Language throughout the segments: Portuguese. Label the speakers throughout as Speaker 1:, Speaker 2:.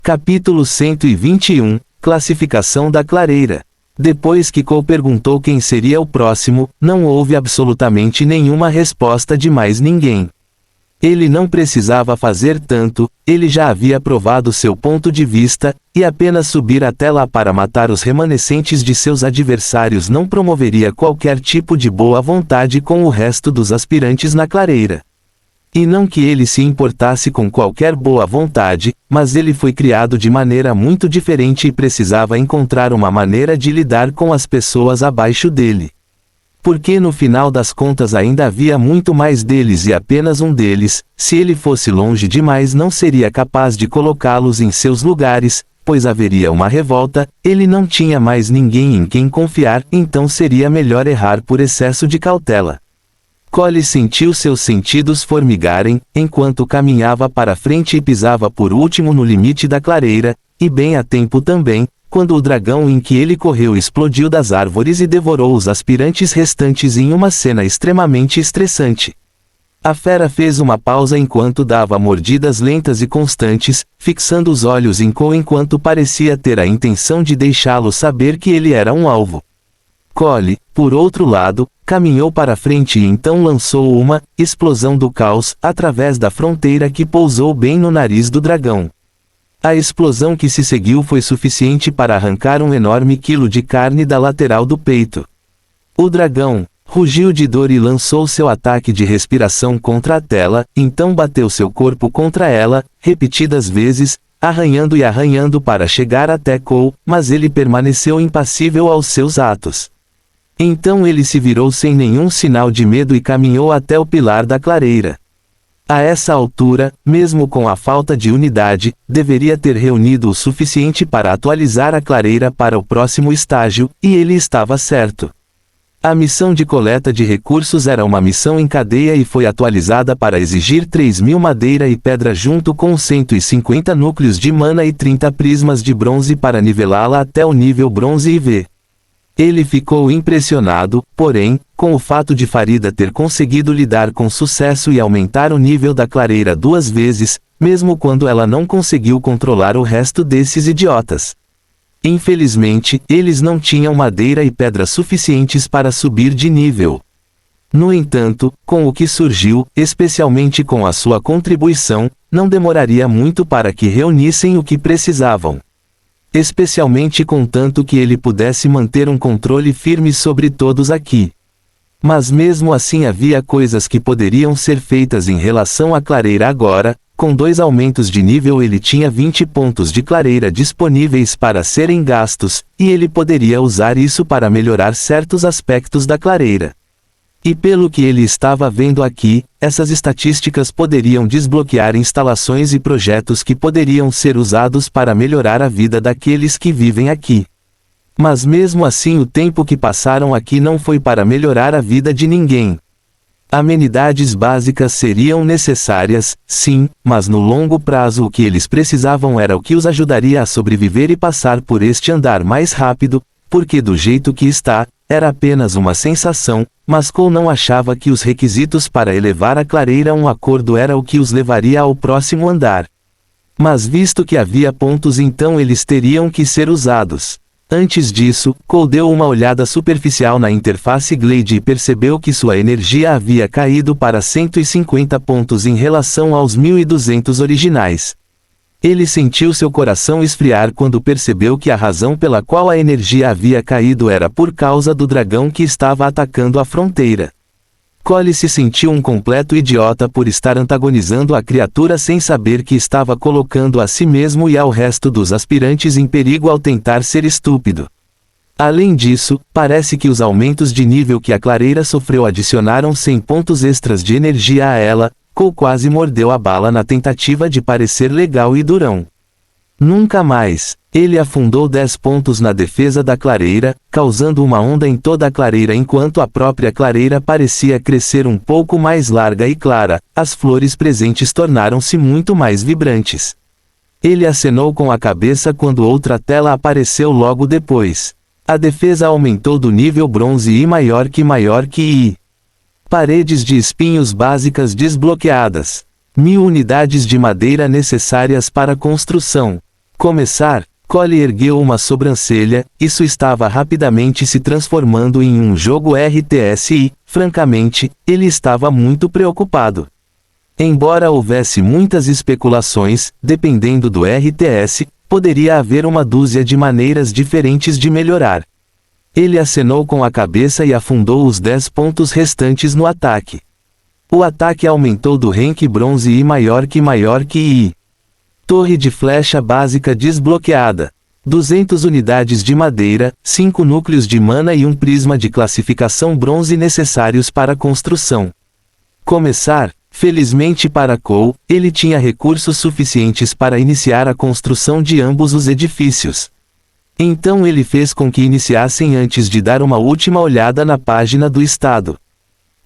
Speaker 1: Capítulo 121, Classificação da clareira. Depois que Cole perguntou quem seria o próximo, não houve absolutamente nenhuma resposta de mais ninguém. Ele não precisava fazer tanto, ele já havia provado seu ponto de vista, e apenas subir até lá para matar os remanescentes de seus adversários não promoveria qualquer tipo de boa vontade com o resto dos aspirantes na clareira. E não que ele se importasse com qualquer boa vontade, mas ele foi criado de maneira muito diferente e precisava encontrar uma maneira de lidar com as pessoas abaixo dele. Porque no final das contas ainda havia muito mais deles e apenas um deles, se ele fosse longe demais não seria capaz de colocá-los em seus lugares, pois haveria uma revolta, ele não tinha mais ninguém em quem confiar, então seria melhor errar por excesso de cautela. Cole sentiu seus sentidos formigarem, enquanto caminhava para frente e pisava por último no limite da clareira, e bem a tempo também, quando o dragão em que ele correu explodiu das árvores e devorou os aspirantes restantes em uma cena extremamente estressante. A fera fez uma pausa enquanto dava mordidas lentas e constantes, fixando os olhos em Cole enquanto parecia ter a intenção de deixá-lo saber que ele era um alvo. Cole, por outro lado, caminhou para frente e então lançou uma explosão do caos através da fronteira que pousou bem no nariz do dragão. A explosão que se seguiu foi suficiente para arrancar um enorme quilo de carne da lateral do peito. O dragão rugiu de dor e lançou seu ataque de respiração contra a tela, então bateu seu corpo contra ela, repetidas vezes, arranhando e arranhando para chegar até Cole, mas ele permaneceu impassível aos seus atos. Então ele se virou sem nenhum sinal de medo e caminhou até o pilar da clareira. A essa altura, mesmo com a falta de unidade, deveria ter reunido o suficiente para atualizar a clareira para o próximo estágio, e ele estava certo. A missão de coleta de recursos era uma missão em cadeia e foi atualizada para exigir 3.000 madeira e pedra junto com 150 núcleos de mana e 30 prismas de bronze para nivelá-la até o nível bronze IV. Ele ficou impressionado, porém, com o fato de Farida ter conseguido lidar com sucesso e aumentar o nível da clareira 2 vezes, mesmo quando ela não conseguiu controlar o resto desses idiotas. Infelizmente, eles não tinham madeira e pedra suficientes para subir de nível. No entanto, com o que surgiu, especialmente com a sua contribuição, não demoraria muito para que reunissem o que precisavam. Especialmente contanto que ele pudesse manter um controle firme sobre todos aqui. Mas mesmo assim havia coisas que poderiam ser feitas em relação à clareira agora. Com 2 aumentos de nível ele tinha 20 pontos de clareira disponíveis para serem gastos, e ele poderia usar isso para melhorar certos aspectos da clareira. E pelo que ele estava vendo aqui, essas estatísticas poderiam desbloquear instalações e projetos que poderiam ser usados para melhorar a vida daqueles que vivem aqui. Mas mesmo assim o tempo que passaram aqui não foi para melhorar a vida de ninguém. Amenidades básicas seriam necessárias, sim, mas no longo prazo o que eles precisavam era o que os ajudaria a sobreviver e passar por este andar mais rápido, porque do jeito que está, era apenas uma sensação, mas Cole não achava que os requisitos para elevar a clareira a um acordo era o que os levaria ao próximo andar. Mas visto que havia pontos então eles teriam que ser usados. Antes disso, Cole deu uma olhada superficial na interface Glade e percebeu que sua energia havia caído para 150 pontos em relação aos 1.200 originais. Ele sentiu seu coração esfriar quando percebeu que a razão pela qual a energia havia caído era por causa do dragão que estava atacando a fronteira. Cole se sentiu um completo idiota por estar antagonizando a criatura sem saber que estava colocando a si mesmo e ao resto dos aspirantes em perigo ao tentar ser estúpido. Além disso, parece que os aumentos de nível que a clareira sofreu adicionaram 100 pontos extras de energia a ela. Cole quase mordeu a bala na tentativa de parecer legal e durão. Nunca mais. Ele afundou 10 pontos na defesa da clareira, causando uma onda em toda a clareira enquanto a própria clareira parecia crescer um pouco mais larga e clara, as flores presentes tornaram-se muito mais vibrantes. Ele acenou com a cabeça quando outra tela apareceu logo depois. A defesa aumentou do nível bronze e maior que I. Paredes de espinhos básicas desbloqueadas. 1000 unidades de madeira necessárias para construção. Começar, Cole ergueu uma sobrancelha, isso estava rapidamente se transformando em um jogo RTS e, francamente, ele estava muito preocupado. Embora houvesse muitas especulações, dependendo do RTS, poderia haver uma dúzia de maneiras diferentes de melhorar. Ele acenou com a cabeça e afundou os 10 pontos restantes no ataque. O ataque aumentou do rank bronze e maior que I. Torre de flecha básica desbloqueada. 200 unidades de madeira, 5 núcleos de mana e um prisma de classificação bronze necessários para a construção. Começar, felizmente para Cole, ele tinha recursos suficientes para iniciar a construção de ambos os edifícios. Então ele fez com que iniciassem antes de dar uma última olhada na página do estado.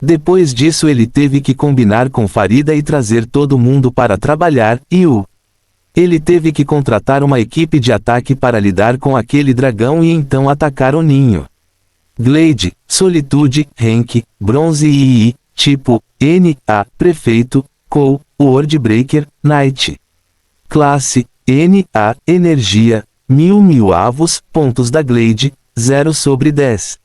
Speaker 1: Depois disso ele teve que combinar com Farida e trazer todo mundo para trabalhar, ele teve que contratar uma equipe de ataque para lidar com aquele dragão e então atacar o ninho. Glade, Solitude, Rank, Bronze e tipo, N.A. Prefeito, Cole, Wordbreaker, Knight. Classe, N.A. Energia, 1000 avos, pontos da Glade, 0/10.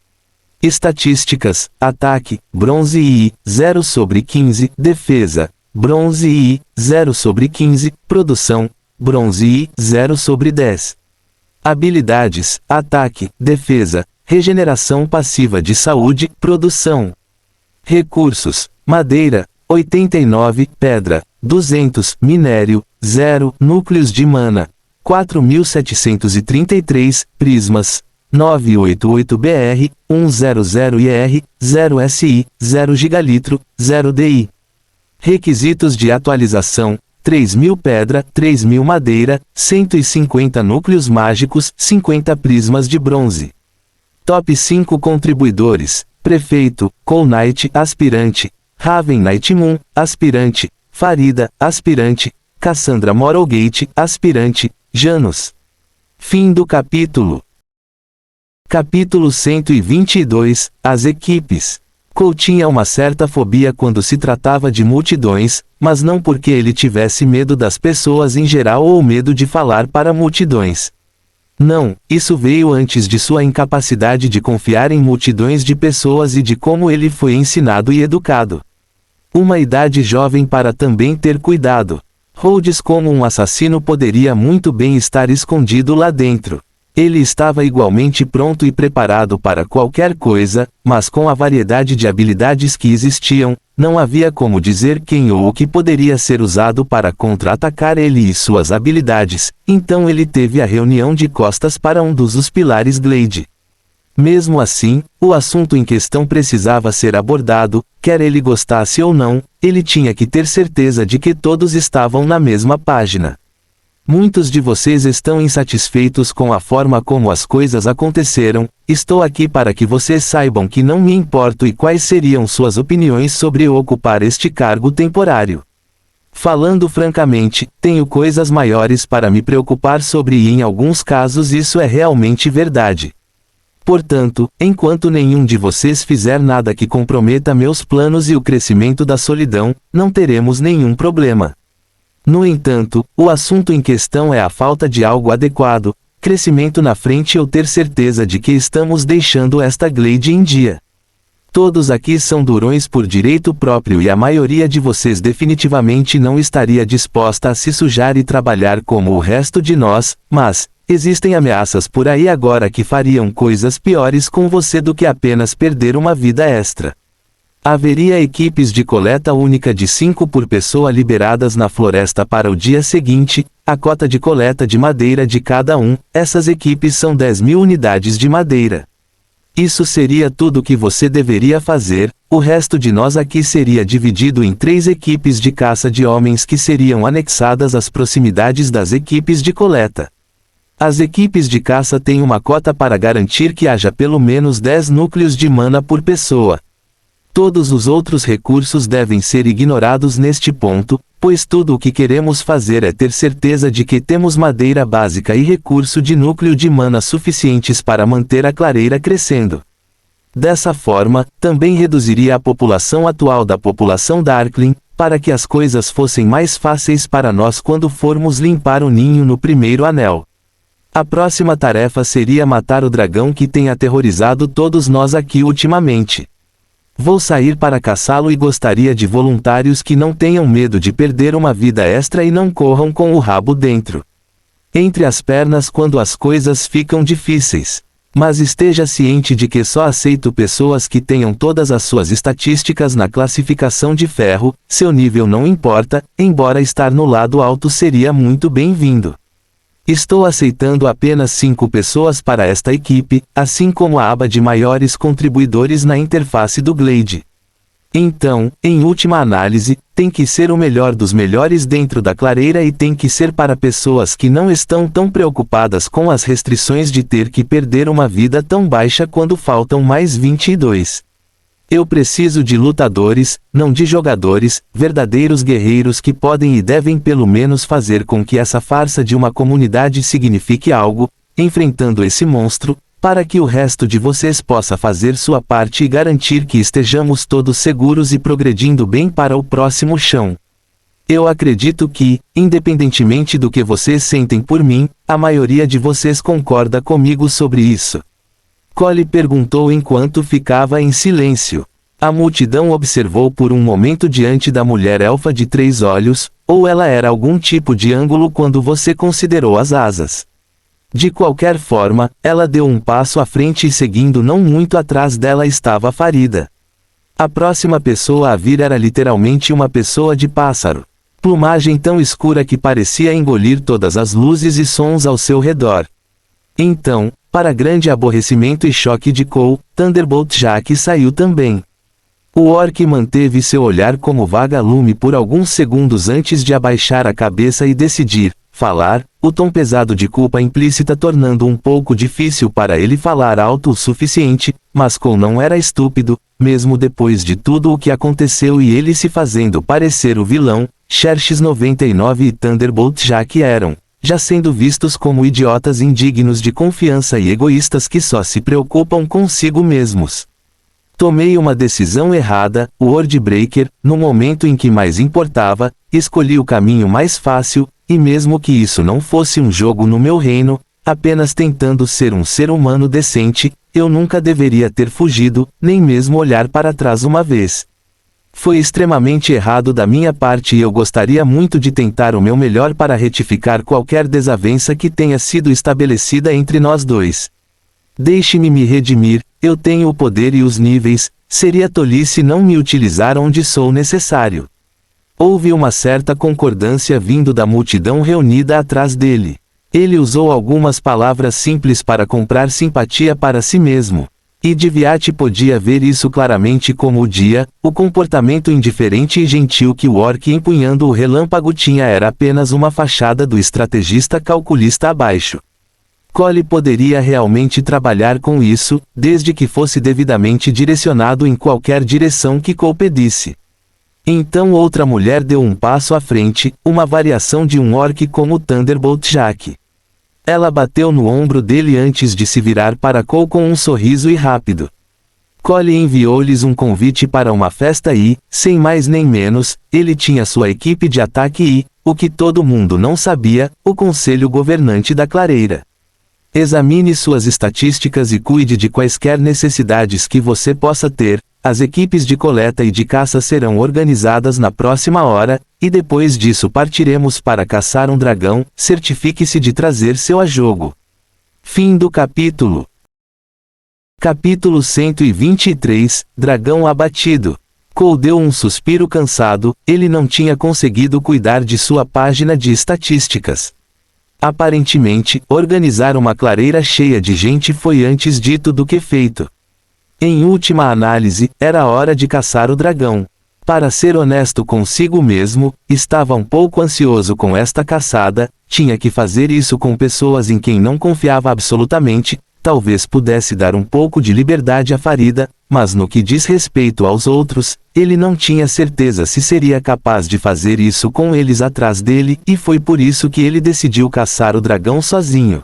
Speaker 1: Estatísticas, Ataque, Bronze I, 0/15, Defesa, Bronze I, 0/15, Produção, Bronze I, 0/10. Habilidades, Ataque, Defesa, Regeneração passiva de saúde, Produção. Recursos, Madeira, 89, Pedra, 200, Minério, 0, Núcleos de mana, 4.733, Prismas, 988BR, 100IR, 0SI, 0 gigalitro, 0 DI. Requisitos de atualização, 3.000 pedra, 3.000 madeira, 150 núcleos mágicos, 50 prismas de bronze. Top 5 contribuidores, Prefeito, Cole Knight, Aspirante, Raven Knight Moon, Aspirante, Farida, Aspirante, Cassandra Morrowgate, Aspirante, Janus. Fim do capítulo. Capítulo 122, As equipes. Cole tinha uma certa fobia quando se tratava de multidões, mas não porque ele tivesse medo das pessoas em geral ou medo de falar para multidões. Não, isso veio antes de sua incapacidade de confiar em multidões de pessoas e de como ele foi ensinado e educado. Uma idade jovem para também ter cuidado. Rhodes como um assassino poderia muito bem estar escondido lá dentro. Ele estava igualmente pronto e preparado para qualquer coisa, mas com a variedade de habilidades que existiam, não havia como dizer quem ou o que poderia ser usado para contra-atacar ele e suas habilidades, então ele teve a reunião de costas para um dos pilares Glade. Mesmo assim, o assunto em questão precisava ser abordado, quer ele gostasse ou não, ele tinha que ter certeza de que todos estavam na mesma página. Muitos de vocês estão insatisfeitos com a forma como as coisas aconteceram, estou aqui para que vocês saibam que não me importo e quais seriam suas opiniões sobre eu ocupar este cargo temporário. Falando francamente, tenho coisas maiores para me preocupar sobre e em alguns casos isso é realmente verdade. Portanto, enquanto nenhum de vocês fizer nada que comprometa meus planos e o crescimento da solidão, não teremos nenhum problema. No entanto, o assunto em questão é a falta de algo adequado, crescimento na frente ou ter certeza de que estamos deixando esta Glade em dia. Todos aqui são durões por direito próprio e a maioria de vocês definitivamente não estaria disposta a se sujar e trabalhar como o resto de nós, mas, existem ameaças por aí agora que fariam coisas piores com você do que apenas perder uma vida extra. Haveria equipes de coleta única de 5 por pessoa liberadas na floresta para o dia seguinte, a cota de coleta de madeira de cada um, essas equipes são 10.000 unidades de madeira. Isso seria tudo o que você deveria fazer, o resto de nós aqui seria dividido em 3 equipes de caça de homens que seriam anexadas às proximidades das equipes de coleta. As equipes de caça têm uma cota para garantir que haja pelo menos 10 núcleos de mana por pessoa. Todos os outros recursos devem ser ignorados neste ponto, pois tudo o que queremos fazer é ter certeza de que temos madeira básica e recurso de núcleo de mana suficientes para manter a clareira crescendo. Dessa forma, também reduziria a população atual da população Darkling, para que as coisas fossem mais fáceis para nós quando formos limpar o ninho no primeiro anel. A próxima tarefa seria matar o dragão que tem aterrorizado todos nós aqui ultimamente. Vou sair para caçá-lo e gostaria de voluntários que não tenham medo de perder uma vida extra e não corram com o rabo dentro. Entre as pernas quando as coisas ficam difíceis. Mas esteja ciente de que só aceito pessoas que tenham todas as suas estatísticas na classificação de ferro, seu nível não importa, embora estar no lado alto seria muito bem-vindo. Estou aceitando apenas 5 pessoas para esta equipe, assim como a aba de maiores contribuidores na interface do Glade. Então, em última análise, tem que ser o melhor dos melhores dentro da clareira e tem que ser para pessoas que não estão tão preocupadas com as restrições de ter que perder uma vida tão baixa quando faltam mais 22. Eu preciso de lutadores, não de jogadores, verdadeiros guerreiros que podem e devem pelo menos fazer com que essa farsa de uma comunidade signifique algo, enfrentando esse monstro, para que o resto de vocês possa fazer sua parte e garantir que estejamos todos seguros e progredindo bem para o próximo chão. Eu acredito que, independentemente do que vocês sentem por mim, a maioria de vocês concorda comigo sobre isso. Cole perguntou enquanto ficava em silêncio. A multidão observou por um momento diante da mulher elfa de 3 olhos, ou ela era algum tipo de ângulo quando você considerou as asas. De qualquer forma, ela deu um passo à frente e seguindo não muito atrás dela estava Farida. A próxima pessoa a vir era literalmente uma pessoa de pássaro. Plumagem tão escura que parecia engolir todas as luzes e sons ao seu redor. Então, para grande aborrecimento e choque de Cole, Thunderbolt Jack saiu também. O orc manteve seu olhar como vagalume por alguns segundos antes de abaixar a cabeça e decidir falar, o tom pesado de culpa implícita tornando um pouco difícil para ele falar alto o suficiente, mas Cole não era estúpido, mesmo depois de tudo o que aconteceu e ele se fazendo parecer o vilão, Xerxes 99 e Thunderbolt Jack eram, já sendo vistos como idiotas indignos de confiança e egoístas que só se preocupam consigo mesmos. Tomei uma decisão errada, o Wordbreaker, no momento em que mais importava, escolhi o caminho mais fácil, e mesmo que isso não fosse um jogo no meu reino, apenas tentando ser um ser humano decente, eu nunca deveria ter fugido, nem mesmo olhar para trás uma vez. Foi extremamente errado da minha parte e eu gostaria muito de tentar o meu melhor para retificar qualquer desavença que tenha sido estabelecida entre nós dois. Deixe-me me redimir, eu tenho o poder e os níveis, seria tolice não me utilizar onde sou necessário. Houve uma certa concordância vindo da multidão reunida atrás dele. Ele usou algumas palavras simples para comprar simpatia para si mesmo. E Diviate podia ver isso claramente como o comportamento indiferente e gentil que o orc empunhando o relâmpago tinha era apenas uma fachada do estrategista calculista abaixo. Cole poderia realmente trabalhar com isso, desde que fosse devidamente direcionado em qualquer direção que Cole pedisse. Então outra mulher deu um passo à frente, uma variação de um orc como Thunderbolt Jack. Ela bateu no ombro dele antes de se virar para Cole com um sorriso e rápido. Cole enviou-lhes um convite para uma festa e, sem mais nem menos, ele tinha sua equipe de ataque e, o que todo mundo não sabia, o conselho governante da clareira. Examine suas estatísticas e cuide de quaisquer necessidades que você possa ter. As equipes de coleta e de caça serão organizadas na próxima hora, e depois disso partiremos para caçar um dragão. Certifique-se de trazer seu ajogo. Fim do capítulo. Capítulo 123, Dragão abatido. Cole deu um suspiro cansado, ele não tinha conseguido cuidar de sua página de estatísticas. Aparentemente, organizar uma clareira cheia de gente foi antes dito do que feito. Em última análise, era hora de caçar o dragão. Para ser honesto consigo mesmo, estava um pouco ansioso com esta caçada, tinha que fazer isso com pessoas em quem não confiava absolutamente, talvez pudesse dar um pouco de liberdade a Farida, mas no que diz respeito aos outros, ele não tinha certeza se seria capaz de fazer isso com eles atrás dele, e foi por isso que ele decidiu caçar o dragão sozinho.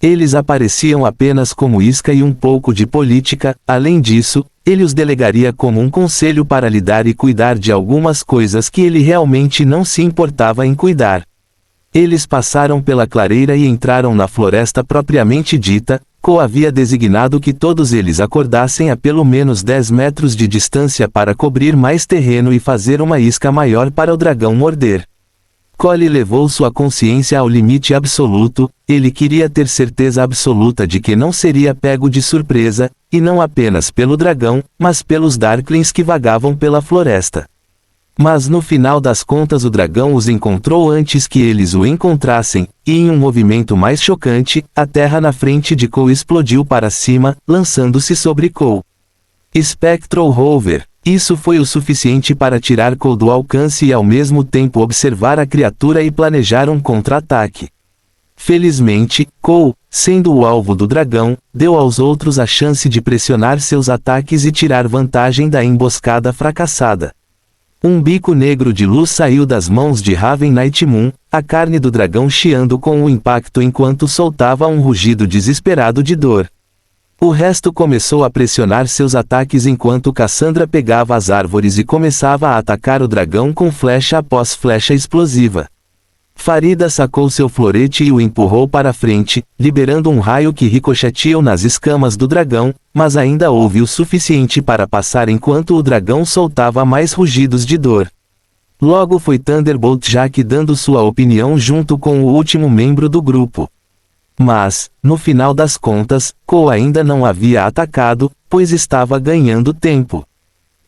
Speaker 1: Eles apareciam apenas como isca e um pouco de política. Além disso, ele os delegaria como um conselho para lidar e cuidar de algumas coisas que ele realmente não se importava em cuidar. Eles passaram pela clareira e entraram na floresta propriamente dita. Cole havia designado que todos eles acordassem a pelo menos 10 metros de distância para cobrir mais terreno e fazer uma isca maior para o dragão morder. Cole levou sua consciência ao limite absoluto. Ele queria ter certeza absoluta de que não seria pego de surpresa, e não apenas pelo dragão, mas pelos Darklings que vagavam pela floresta. Mas no final das contas o dragão os encontrou antes que eles o encontrassem, e em um movimento mais chocante, a terra na frente de Cole explodiu para cima, lançando-se sobre Cole. Spectral Rover. Isso foi o suficiente para tirar Cole do alcance e ao mesmo tempo observar a criatura e planejar um contra-ataque. Felizmente, Cole, sendo o alvo do dragão, deu aos outros a chance de pressionar seus ataques e tirar vantagem da emboscada fracassada. Um bico negro de luz saiu das mãos de Raven Nightmoon, a carne do dragão chiando com o impacto enquanto soltava um rugido desesperado de dor. O resto começou a pressionar seus ataques enquanto Cassandra pegava as árvores e começava a atacar o dragão com flecha após flecha explosiva. Farida sacou seu florete e o empurrou para frente, liberando um raio que ricocheteou nas escamas do dragão, mas ainda houve o suficiente para passar enquanto o dragão soltava mais rugidos de dor. Logo foi Thunderbolt Jack dando sua opinião junto com o último membro do grupo. Mas, no final das contas, Cole ainda não havia atacado, pois estava ganhando tempo.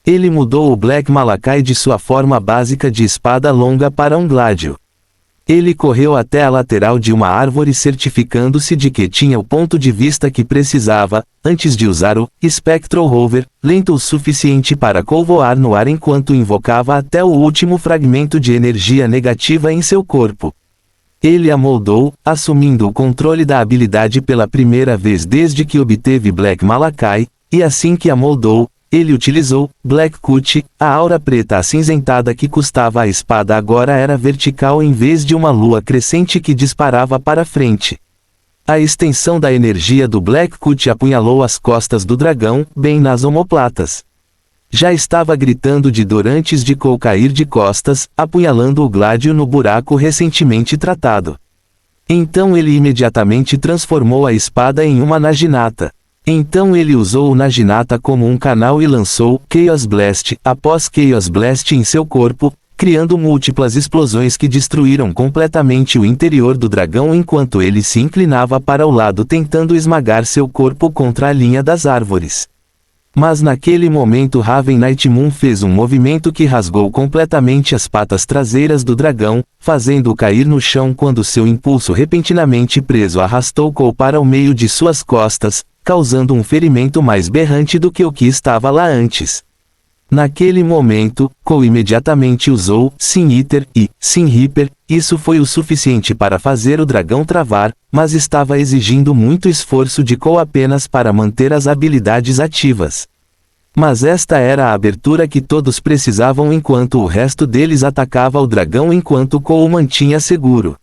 Speaker 1: Ele mudou o Black Malakai de sua forma básica de espada longa para um gládio. Ele correu até a lateral de uma árvore certificando-se de que tinha o ponto de vista que precisava, antes de usar o Spectral Rover, lento o suficiente para Cole voar no ar enquanto invocava até o último fragmento de energia negativa em seu corpo. Ele a moldou, assumindo o controle da habilidade pela primeira vez desde que obteve Black Malakai, e assim que a moldou, ele utilizou Black Cut, a aura preta acinzentada que custava a espada agora era vertical em vez de uma lua crescente que disparava para frente. A extensão da energia do Black Cut apunhalou as costas do dragão, bem nas omoplatas. Já estava gritando de dor antes de Cole cair de costas, apunhalando o gládio no buraco recentemente tratado. Então ele imediatamente transformou a espada em uma naginata. Então ele usou o naginata como um canal e lançou Chaos Blast após Chaos Blast em seu corpo, criando múltiplas explosões que destruíram completamente o interior do dragão enquanto ele se inclinava para o lado tentando esmagar seu corpo contra a linha das árvores. Mas naquele momento Raven Nightmoon fez um movimento que rasgou completamente as patas traseiras do dragão, fazendo-o cair no chão quando seu impulso repentinamente preso arrastou Cole para o meio de suas costas, causando um ferimento mais berrante do que o que estava lá antes. Naquele momento, Cole imediatamente usou Sin Eater e Sin Reaper. Isso foi o suficiente para fazer o dragão travar, mas estava exigindo muito esforço de Cole apenas para manter as habilidades ativas. Mas esta era a abertura que todos precisavam enquanto o resto deles atacava o dragão enquanto Cole o mantinha seguro.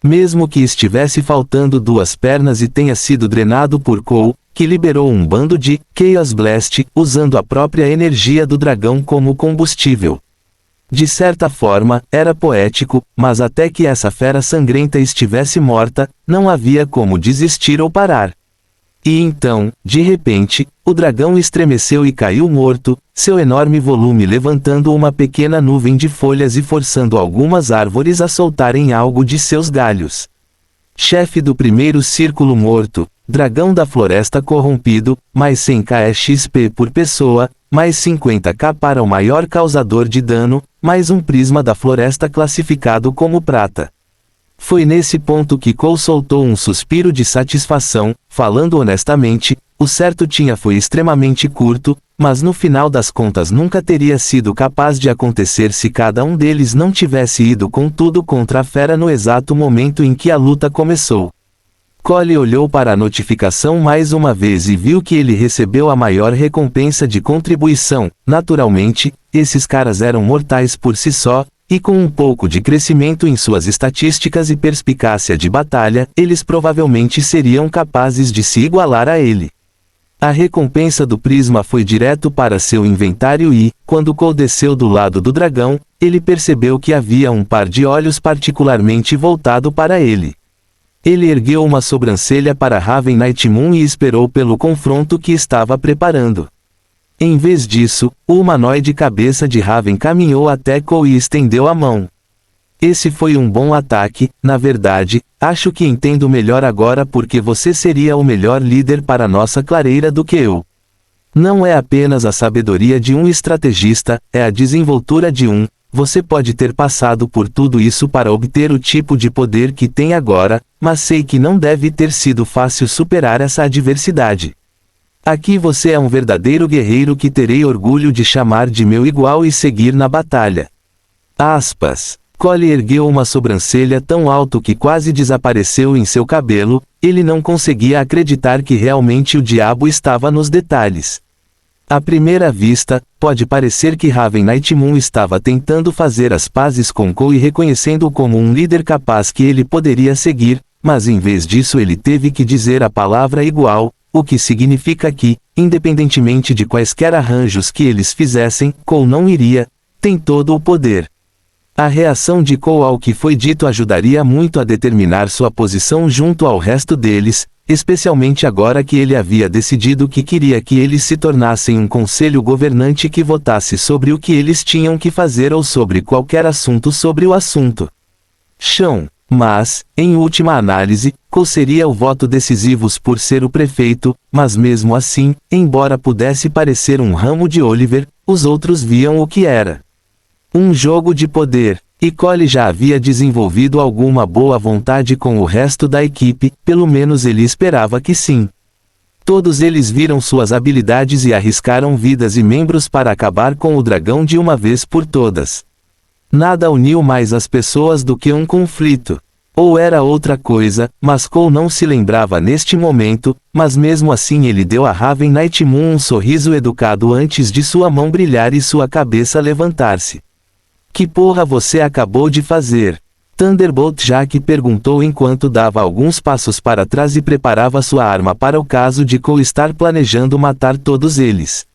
Speaker 1: Mesmo que estivesse faltando duas pernas e tenha sido drenado por Cole, que liberou um bando de Chaos Blast, usando a própria energia do dragão como combustível. De certa forma, era poético, mas até que essa fera sangrenta estivesse morta, não havia como desistir ou parar. E então, de repente, o dragão estremeceu e caiu morto, seu enorme volume levantando uma pequena nuvem de folhas e forçando algumas árvores a soltarem algo de seus galhos. Chefe do primeiro círculo morto, dragão da floresta corrompido, mais 100k XP por pessoa, mais 50k para o maior causador de dano, mais um prisma da floresta classificado como prata. Foi nesse ponto que Cole soltou um suspiro de satisfação, falando honestamente, o certo foi extremamente curto, mas no final das contas nunca teria sido capaz de acontecer se cada um deles não tivesse ido com tudo contra a fera no exato momento em que a luta começou. Cole olhou para a notificação mais uma vez e viu que ele recebeu a maior recompensa de contribuição. Naturalmente, esses caras eram mortais por si só, e com um pouco de crescimento em suas estatísticas e perspicácia de batalha, eles provavelmente seriam capazes de se igualar a ele. A recompensa do prisma foi direto para seu inventário e, quando Cole desceu do lado do dragão, ele percebeu que havia um par de olhos particularmente voltado para ele. Ele ergueu uma sobrancelha para Raven Nightmoon e esperou pelo confronto que estava preparando. Em vez disso, o humanoide cabeça de Raven caminhou até Cole e estendeu a mão. Esse foi um bom ataque, na verdade, acho que entendo melhor agora porque você seria o melhor líder para nossa clareira do que eu. Não é apenas a sabedoria de um estrategista, é a desenvoltura de um. Você pode ter passado por tudo isso para obter o tipo de poder que tem agora, mas sei que não deve ter sido fácil superar essa adversidade. Aqui você é um verdadeiro guerreiro que terei orgulho de chamar de meu igual e seguir na batalha. Aspas. Cole ergueu uma sobrancelha tão alto que quase desapareceu em seu cabelo, ele não conseguia acreditar que realmente o diabo estava nos detalhes. À primeira vista, pode parecer que Raven Nightmoon estava tentando fazer as pazes com Cole e reconhecendo-o como um líder capaz que ele poderia seguir, mas em vez disso ele teve que dizer a palavra igual, o que significa que, independentemente de quaisquer arranjos que eles fizessem, Cole não iria, tem todo o poder. A reação de Cole ao que foi dito ajudaria muito a determinar sua posição junto ao resto deles, especialmente agora que ele havia decidido que queria que eles se tornassem um conselho governante que votasse sobre o que eles tinham que fazer ou sobre qualquer assunto sobre o assunto. Chão. Mas, em última análise, Cole seria o voto decisivo por ser o prefeito, mas mesmo assim, embora pudesse parecer um ramo de Oliver, os outros viam o que era. Um jogo de poder, e Cole já havia desenvolvido alguma boa vontade com o resto da equipe, pelo menos ele esperava que sim. Todos eles viram suas habilidades e arriscaram vidas e membros para acabar com o dragão de uma vez por todas. Nada uniu mais as pessoas do que um conflito. Ou era outra coisa, mas Cole não se lembrava neste momento, mas mesmo assim ele deu a Raven Nightmoon um sorriso educado antes de sua mão brilhar e sua cabeça levantar-se. Que porra você acabou de fazer? Thunderbolt Jack perguntou enquanto dava alguns passos para trás e preparava sua arma para o caso de Cole estar planejando matar todos eles.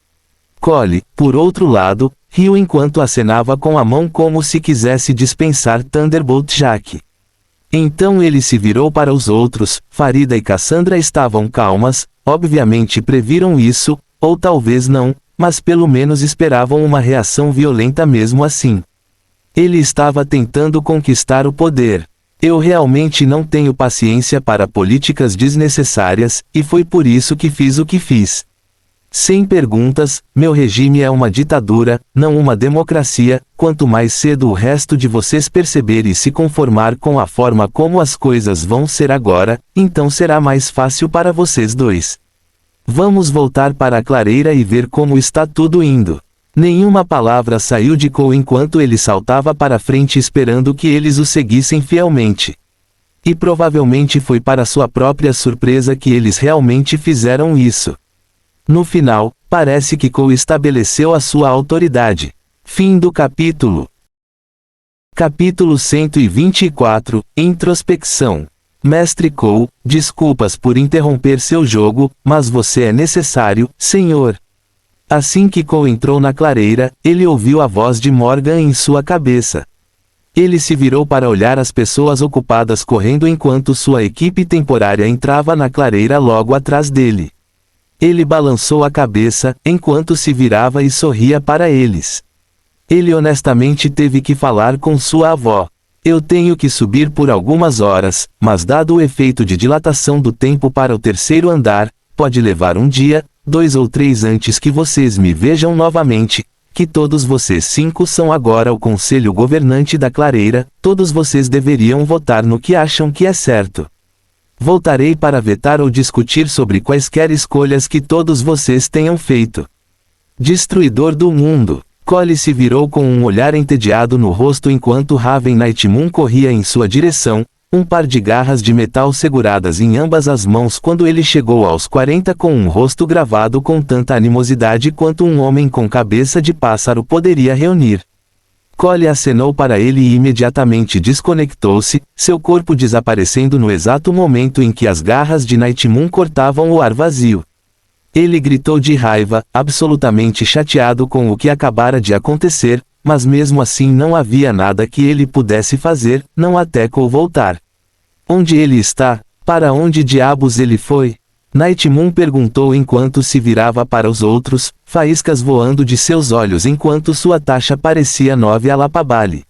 Speaker 1: Cole, por outro lado, riu enquanto acenava com a mão como se quisesse dispensar Thunderbolt Jack. Então ele se virou para os outros. Farida e Cassandra estavam calmas, obviamente previram isso, ou talvez não, mas pelo menos esperavam uma reação violenta mesmo assim. Ele estava tentando conquistar o poder. Eu realmente não tenho paciência para políticas desnecessárias, e foi por isso que fiz o que fiz. Sem perguntas, meu regime é uma ditadura, não uma democracia. Quanto mais cedo o resto de vocês perceber e se conformar com a forma como as coisas vão ser agora, então será mais fácil para vocês dois. Vamos voltar para a clareira e ver como está tudo indo. Nenhuma palavra saiu de Cole enquanto ele saltava para frente esperando que eles o seguissem fielmente. E provavelmente foi para sua própria surpresa que eles realmente fizeram isso. No final, parece que Cole estabeleceu a sua autoridade. Fim do capítulo. Capítulo 124, Introspecção. Mestre Cole, desculpas por interromper seu jogo, mas você é necessário, senhor. Assim que Cole entrou na clareira, ele ouviu a voz de Morgan em sua cabeça. Ele se virou para olhar as pessoas ocupadas correndo enquanto sua equipe temporária entrava na clareira logo atrás dele. Ele balançou a cabeça, enquanto se virava e sorria para eles. Ele honestamente teve que falar com sua avó. Eu tenho que subir por algumas horas, mas dado o efeito de dilatação do tempo para o terceiro andar, pode levar um dia, 2 ou 3 antes que vocês me vejam novamente, que todos vocês 5 são agora o conselho governante da clareira, todos vocês deveriam votar no que acham que é certo. Voltarei para vetar ou discutir sobre quaisquer escolhas que todos vocês tenham feito. Destruidor do mundo. Cole se virou com um olhar entediado no rosto enquanto Raven Nightmoon corria em sua direção, um par de garras de metal seguradas em ambas as mãos quando ele chegou aos 40 com um rosto gravado com tanta animosidade quanto um homem com cabeça de pássaro poderia reunir. Cole acenou para ele e imediatamente desconectou-se, seu corpo desaparecendo no exato momento em que as garras de Night Moon cortavam o ar vazio. Ele gritou de raiva, absolutamente chateado com o que acabara de acontecer, mas mesmo assim não havia nada que ele pudesse fazer, não até Cole voltar. Onde ele está? Para onde diabos ele foi? Night Moon perguntou enquanto se virava para os outros, faíscas voando de seus olhos enquanto sua taxa parecia 9 alapabali.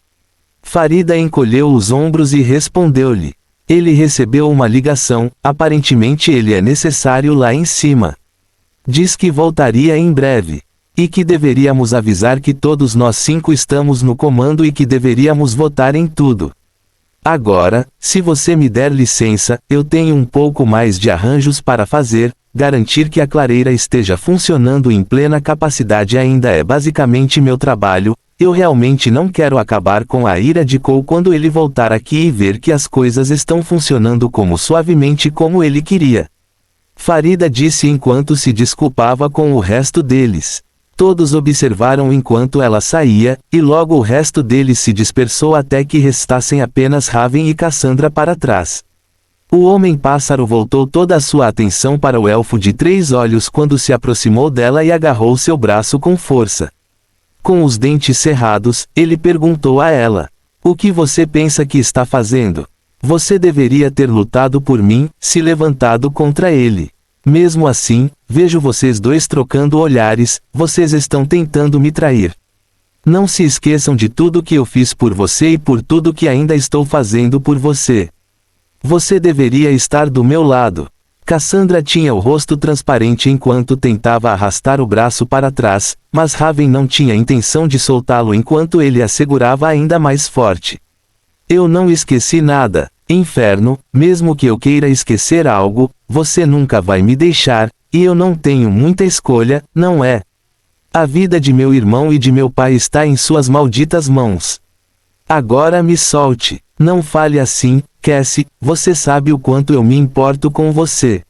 Speaker 1: Farida encolheu os ombros e respondeu-lhe. Ele recebeu uma ligação, aparentemente ele é necessário lá em cima. Diz que voltaria em breve. E que deveríamos avisar que todos nós 5 estamos no comando e que deveríamos votar em tudo. Agora, se você me der licença, eu tenho um pouco mais de arranjos para fazer. Garantir que a clareira esteja funcionando em plena capacidade ainda é basicamente meu trabalho. Eu realmente não quero acabar com a ira de Cole quando ele voltar aqui e ver que as coisas estão funcionando como suavemente como ele queria. Farida disse enquanto se desculpava com o resto deles. Todos observaram enquanto ela saía, e logo o resto deles se dispersou até que restassem apenas Raven e Cassandra para trás. O homem-pássaro voltou toda a sua atenção para o elfo de 3 olhos quando se aproximou dela e agarrou seu braço com força. Com os dentes cerrados, ele perguntou a ela: "O que você pensa que está fazendo? Você deveria ter lutado por mim, se levantado contra ele. Mesmo assim, vejo vocês dois trocando olhares, vocês estão tentando me trair. Não se esqueçam de tudo que eu fiz por você e por tudo que ainda estou fazendo por você. Você deveria estar do meu lado." Cassandra tinha o rosto transparente enquanto tentava arrastar o braço para trás, mas Raven não tinha intenção de soltá-lo enquanto ele a segurava ainda mais forte. "Eu não esqueci nada. Inferno, mesmo que eu queira esquecer algo, você nunca vai me deixar, e eu não tenho muita escolha, não é? A vida de meu irmão e de meu pai está em suas malditas mãos. Agora me solte. Não fale assim, Cassie, você sabe o quanto eu me importo com você.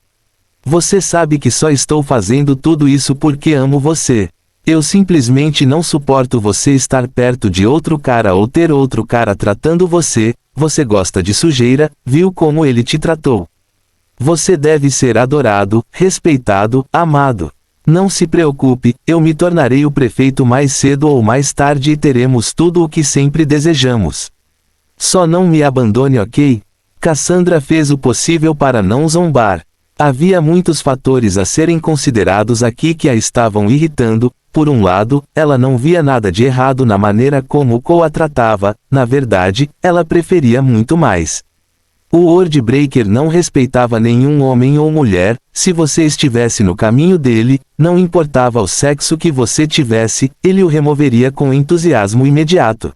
Speaker 1: Você sabe que só estou fazendo tudo isso porque amo você. Eu simplesmente não suporto você estar perto de outro cara ou ter outro cara tratando você. Você gosta de sujeira, viu como ele te tratou. Você deve ser adorado, respeitado, amado. Não se preocupe, eu me tornarei o prefeito mais cedo ou mais tarde e teremos tudo o que sempre desejamos. Só não me abandone, ok?" Cassandra fez o possível para não zombar. Havia muitos fatores a serem considerados aqui que a estavam irritando. Por um lado, ela não via nada de errado na maneira como Cole a tratava, na verdade, ela preferia muito mais. O Wordbreaker não respeitava nenhum homem ou mulher. Se você estivesse no caminho dele, não importava o sexo que você tivesse, ele o removeria com entusiasmo imediato.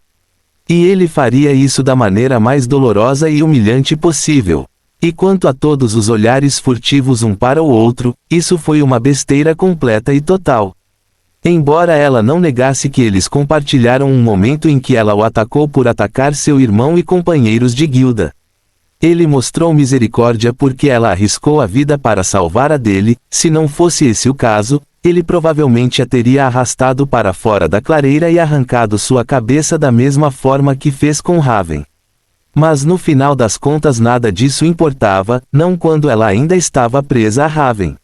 Speaker 1: E ele faria isso da maneira mais dolorosa e humilhante possível. E quanto a todos os olhares furtivos um para o outro, isso foi uma besteira completa e total. Embora ela não negasse que eles compartilharam um momento em que ela o atacou por atacar seu irmão e companheiros de guilda. Ele mostrou misericórdia porque ela arriscou a vida para salvar a dele. Se não fosse esse o caso, ele provavelmente a teria arrastado para fora da clareira e arrancado sua cabeça da mesma forma que fez com Raven. Mas no final das contas nada disso importava, não quando ela ainda estava presa a Raven.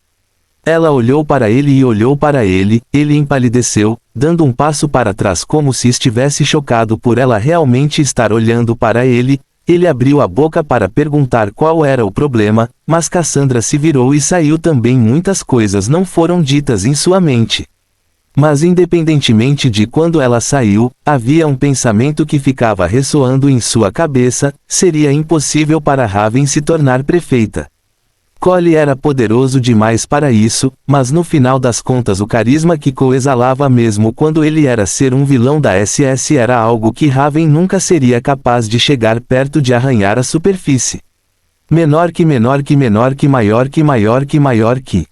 Speaker 1: Ela olhou para ele e olhou para ele, ele empalideceu, dando um passo para trás como se estivesse chocado por ela realmente estar olhando para ele. Ele abriu a boca para perguntar qual era o problema, mas Cassandra se virou e saiu também. Muitas coisas não foram ditas em sua mente. Mas independentemente de quando ela saiu, havia um pensamento que ficava ressoando em sua cabeça: seria impossível para Raven se tornar prefeita. Cole era poderoso demais para isso, mas no final das contas o carisma que Cole exalava mesmo quando ele era ser um vilão da SS era algo que Raven nunca seria capaz de chegar perto de arranhar a superfície. Menor que menor que menor que maior que maior que maior que.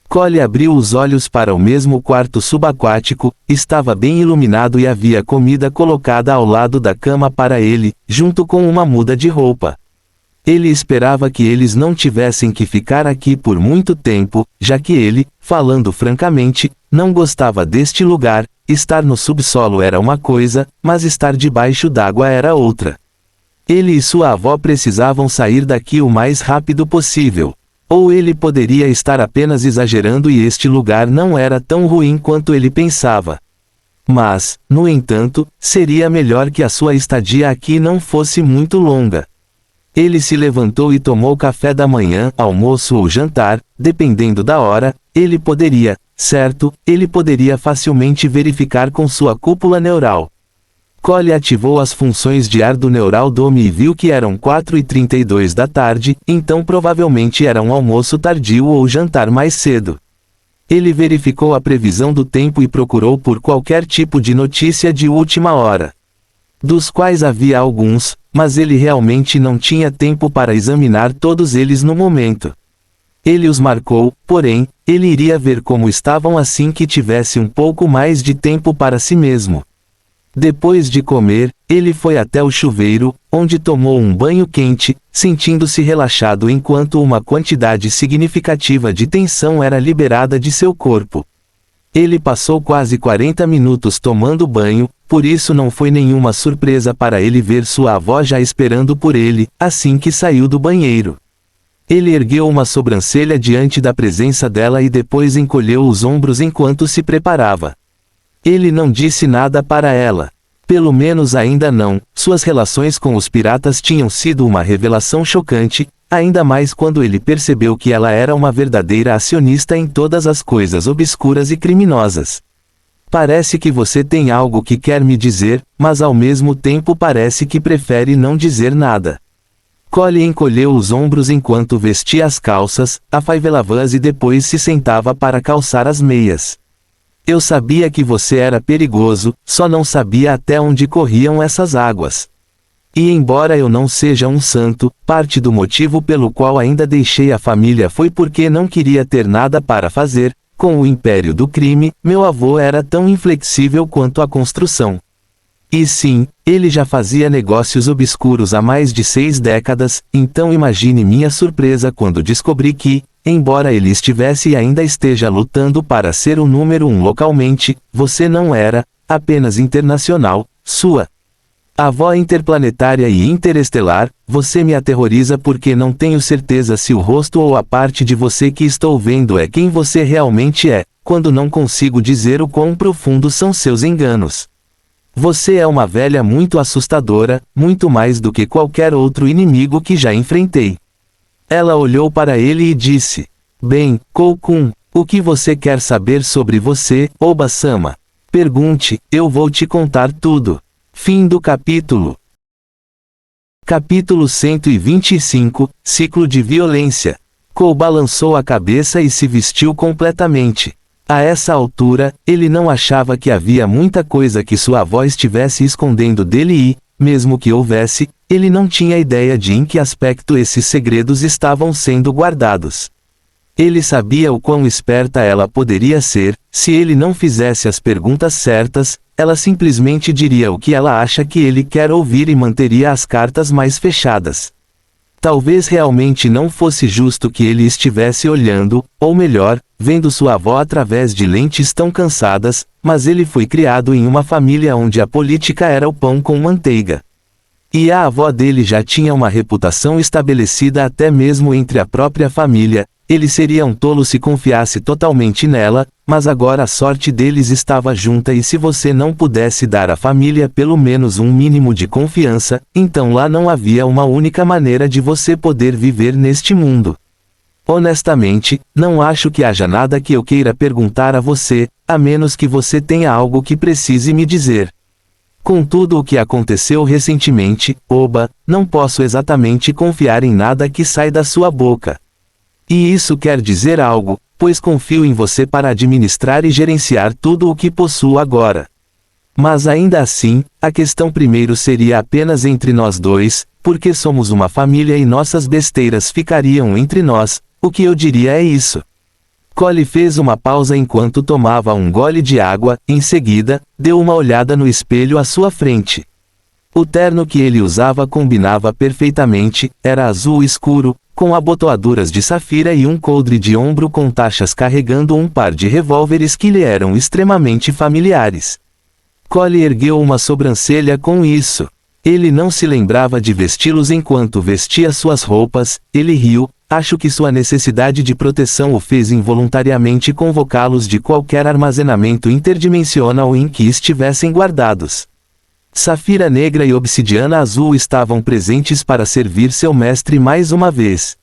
Speaker 1: Cole abriu os olhos para o mesmo quarto subaquático, estava bem iluminado e havia comida colocada ao lado da cama para ele, junto com uma muda de roupa. Ele esperava que eles não tivessem que ficar aqui por muito tempo, já que ele, falando francamente, não gostava deste lugar, estar no subsolo era uma coisa, mas estar debaixo d'água era outra. Ele e sua avó precisavam sair daqui o mais rápido possível. Ou ele poderia estar apenas exagerando e este lugar não era tão ruim quanto ele pensava. Mas, no entanto, seria melhor que a sua estadia aqui não fosse muito longa. Ele se levantou e tomou café da manhã, almoço ou jantar, dependendo da hora. Ele poderia, certo, ele poderia facilmente verificar com sua cúpula neural. Cole ativou as funções de ar do Neural Dome e viu que eram 4h32 da tarde, então provavelmente era um almoço tardio ou jantar mais cedo. Ele verificou a previsão do tempo e procurou por qualquer tipo de notícia de última hora. Dos quais havia alguns, mas ele realmente não tinha tempo para examinar todos eles no momento. Ele os marcou, porém, ele iria ver como estavam assim que tivesse um pouco mais de tempo para si mesmo. Depois de comer, ele foi até o chuveiro, onde tomou um banho quente, sentindo-se relaxado enquanto uma quantidade significativa de tensão era liberada de seu corpo. Ele passou quase 40 minutos tomando banho, por isso não foi nenhuma surpresa para ele ver sua avó já esperando por ele, assim que saiu do banheiro. Ele ergueu uma sobrancelha diante da presença dela e depois encolheu os ombros enquanto se preparava. Ele não disse nada para ela. Pelo menos ainda não. Suas relações com os piratas tinham sido uma revelação chocante, ainda mais quando ele percebeu que ela era uma verdadeira acionista em todas as coisas obscuras e criminosas. Parece que você tem algo que quer me dizer, mas ao mesmo tempo parece que prefere não dizer nada. Cole encolheu os ombros enquanto vestia as calças, afaivelava-as e depois se sentava para calçar as meias. Eu sabia que você era perigoso, só não sabia até onde corriam essas águas. E embora eu não seja um santo, parte do motivo pelo qual ainda deixei a família foi porque não queria ter nada para fazer. Com o império do crime, meu avô era tão inflexível quanto a construção. E sim, ele já fazia negócios obscuros há mais de 6 décadas, então imagine minha surpresa quando descobri que, embora ele estivesse e ainda esteja lutando para ser o número 1 localmente, você não era, apenas internacional, sua avó interplanetária e interestelar. Você me aterroriza porque não tenho certeza se o rosto ou a parte de você que estou vendo é quem você realmente é, quando não consigo dizer o quão profundos são seus enganos. Você é uma velha muito assustadora, muito mais do que qualquer outro inimigo que já enfrentei. Ela olhou para ele e disse: Bem, Cocoon, o que você quer saber sobre você, Oba-sama? Pergunte, eu vou te contar tudo. Fim do capítulo. Capítulo 125, Ciclo de Violência. Cole balançou a cabeça e se vestiu completamente. A essa altura, ele não achava que havia muita coisa que sua avó estivesse escondendo dele e, mesmo que houvesse, ele não tinha ideia de em que aspecto esses segredos estavam sendo guardados. Ele sabia o quão esperta ela poderia ser. Se ele não fizesse as perguntas certas, ela simplesmente diria o que ela acha que ele quer ouvir e manteria as cartas mais fechadas. Talvez realmente não fosse justo que ele estivesse olhando, ou melhor, vendo sua avó através de lentes tão cansadas, mas ele foi criado em uma família onde a política era o pão com manteiga. E a avó dele já tinha uma reputação estabelecida até mesmo entre a própria família. Ele seria um tolo se confiasse totalmente nela, mas agora a sorte deles estava junta e se você não pudesse dar à família pelo menos um mínimo de confiança, então lá não havia uma única maneira de você poder viver neste mundo. Honestamente, não acho que haja nada que eu queira perguntar a você, a menos que você tenha algo que precise me dizer. Com tudo o que aconteceu recentemente, Oba, não posso exatamente confiar em nada que sai da sua boca. E isso quer dizer algo, pois confio em você para administrar e gerenciar tudo o que possuo agora. Mas ainda assim, a questão primeiro seria apenas entre nós dois, porque somos uma família e nossas besteiras ficariam entre nós. O que eu diria é isso. Cole fez uma pausa enquanto tomava um gole de água, em seguida, deu uma olhada no espelho à sua frente. O terno que ele usava combinava perfeitamente, era azul escuro, com abotoaduras de safira e um coldre de ombro com taxas carregando um par de revólveres que lhe eram extremamente familiares. Cole ergueu uma sobrancelha com isso. Ele não se lembrava de vesti-los enquanto vestia suas roupas. Ele riu. Acho que sua necessidade de proteção o fez involuntariamente convocá-los de qualquer armazenamento interdimensional em que estivessem guardados. Safira negra e obsidiana azul estavam presentes para servir seu mestre mais uma vez.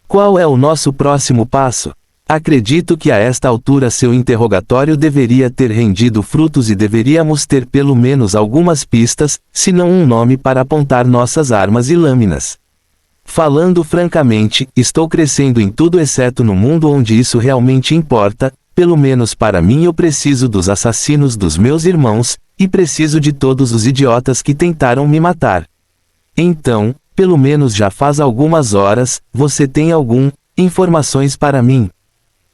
Speaker 1: Qual é o nosso próximo passo? Acredito que a esta altura seu interrogatório deveria ter rendido frutos e deveríamos ter pelo menos algumas pistas, se não um nome para apontar nossas armas e lâminas. Falando francamente, estou crescendo em tudo exceto no mundo onde isso realmente importa. Pelo menos para mim eu preciso dos assassinos dos meus irmãos, e preciso de todos os idiotas que tentaram me matar. Então, pelo menos já faz algumas horas, você tem informações para mim?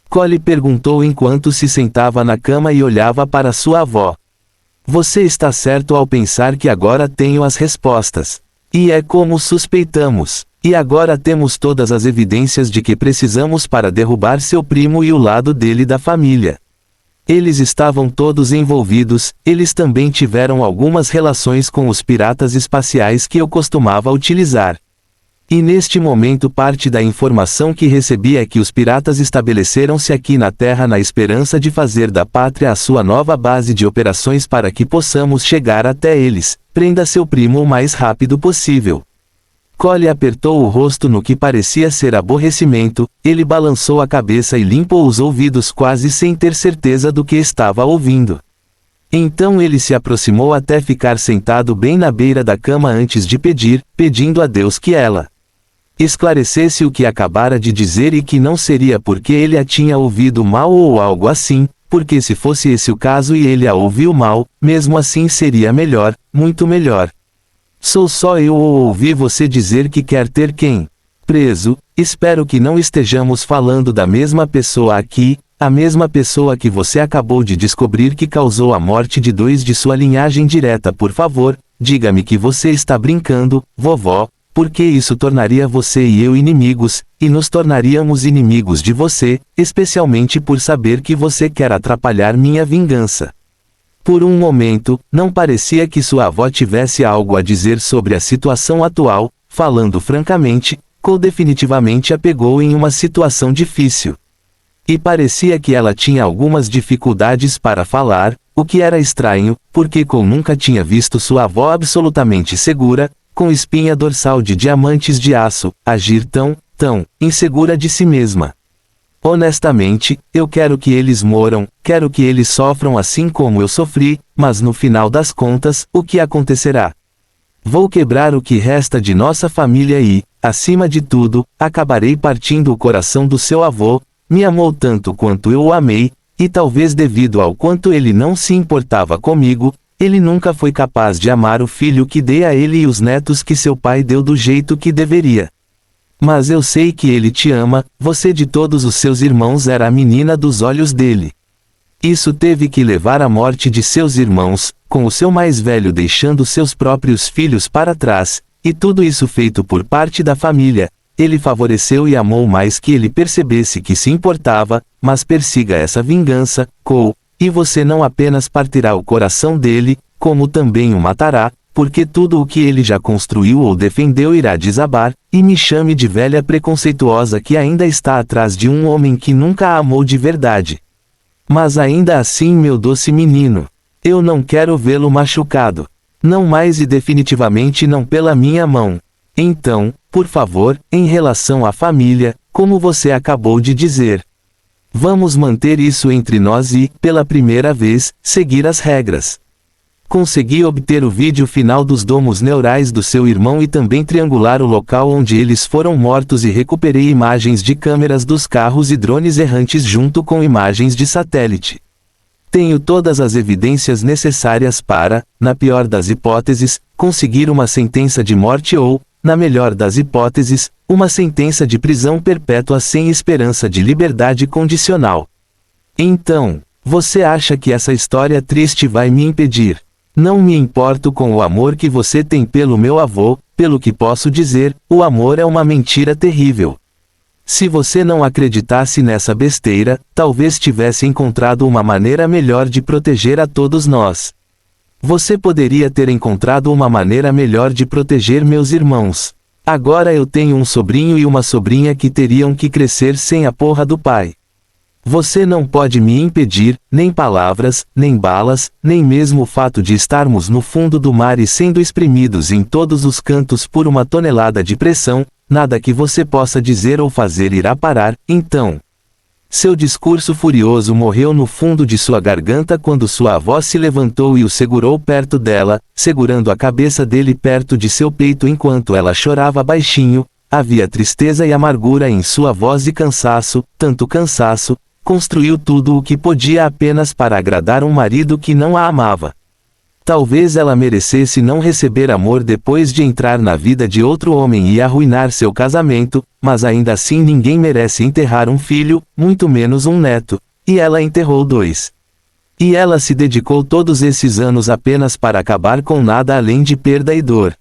Speaker 1: Cole perguntou enquanto se sentava na cama e olhava para sua avó. Você está certo ao pensar que agora tenho as respostas. E é como suspeitamos. E agora temos todas as evidências de que precisamos para derrubar seu primo e o lado dele da família. Eles estavam todos envolvidos, eles também tiveram algumas relações com os piratas espaciais que eu costumava utilizar. E neste momento parte da informação que recebi é que os piratas estabeleceram-se aqui na Terra na esperança de fazer da pátria a sua nova base de operações para que possamos chegar até eles. Prenda seu primo o mais rápido possível. Cole apertou o rosto no que parecia ser aborrecimento, ele balançou a cabeça e limpou os ouvidos quase sem ter certeza do que estava ouvindo. Então ele se aproximou até ficar sentado bem na beira da cama antes de pedindo a Deus que ela esclarecesse o que acabara de dizer e que não seria porque ele a tinha ouvido mal ou algo assim, porque se fosse esse o caso e ele a ouviu mal, mesmo assim seria melhor, muito melhor. Sou só eu ou ouvi você dizer que quer ter quem? Preso? Espero que não estejamos falando da mesma pessoa aqui, a mesma pessoa que você acabou de descobrir que causou a morte de 2 de sua linhagem direta. Por favor, diga-me que você está brincando, vovó, porque isso tornaria você e eu inimigos, e nos tornaríamos inimigos de você, especialmente por saber que você quer atrapalhar minha vingança. Por um momento, não parecia que sua avó tivesse algo a dizer sobre a situação atual. Falando francamente, Cole definitivamente a pegou em uma situação difícil. E parecia que ela tinha algumas dificuldades para falar, o que era estranho, porque Cole nunca tinha visto sua avó absolutamente segura, com espinha dorsal de diamantes de aço, agir tão insegura de si mesma. Honestamente, eu quero que eles moram, quero que eles sofram assim como eu sofri, mas no final das contas, o que acontecerá? Vou quebrar o que resta de nossa família e, acima de tudo, acabarei partindo o coração do seu avô. Me amou tanto quanto eu o amei, e talvez devido ao quanto ele não se importava comigo, ele nunca foi capaz de amar o filho que dei a ele e os netos que seu pai deu do jeito que deveria. Mas eu sei que ele te ama, você de todos os seus irmãos era a menina dos olhos dele. Isso teve que levar à morte de seus irmãos, com o seu mais velho deixando seus próprios filhos para trás, e tudo isso feito por parte da família. Ele favoreceu e amou mais que ele percebesse que se importava, mas persiga essa vingança, Cole, e você não apenas partirá o coração dele, como também o matará, porque tudo o que ele já construiu ou defendeu irá desabar, e me chame de velha preconceituosa que ainda está atrás de um homem que nunca a amou de verdade. Mas ainda assim, meu doce menino, eu não quero vê-lo machucado. Não mais e definitivamente não pela minha mão. Então, por favor, em relação à família, como você acabou de dizer, vamos manter isso entre nós e, pela primeira vez, seguir as regras. Consegui obter o vídeo final dos domos neurais do seu irmão e também triangular o local onde eles foram mortos e recuperei imagens de câmeras dos carros e drones errantes junto com imagens de satélite. Tenho todas as evidências necessárias para, na pior das hipóteses, conseguir uma sentença de morte ou, na melhor das hipóteses, uma sentença de prisão perpétua sem esperança de liberdade condicional. Então, você acha que essa história triste vai me impedir Não me importo com o amor que você tem pelo meu avô, pelo que posso dizer, o amor é uma mentira terrível. Se você não acreditasse nessa besteira, talvez tivesse encontrado uma maneira melhor de proteger a todos nós. Você poderia ter encontrado uma maneira melhor de proteger meus irmãos. Agora eu tenho um sobrinho e uma sobrinha que teriam que crescer sem a porra do pai. Você não pode me impedir, nem palavras, nem balas, nem mesmo o fato de estarmos no fundo do mar e sendo espremidos em todos os cantos por uma tonelada de pressão, nada que você possa dizer ou fazer irá parar, então. Seu discurso furioso morreu no fundo de sua garganta quando sua avó se levantou e o segurou perto dela, segurando a cabeça dele perto de seu peito enquanto ela chorava baixinho. Havia tristeza e amargura em sua voz e cansaço, tanto cansaço. Construiu tudo o que podia apenas para agradar um marido que não a amava. Talvez ela merecesse não receber amor depois de entrar na vida de outro homem e arruinar seu casamento, mas ainda assim ninguém merece enterrar um filho, muito menos um neto, e ela enterrou 2. E ela se dedicou todos esses anos apenas para acabar com nada além de perda e dor.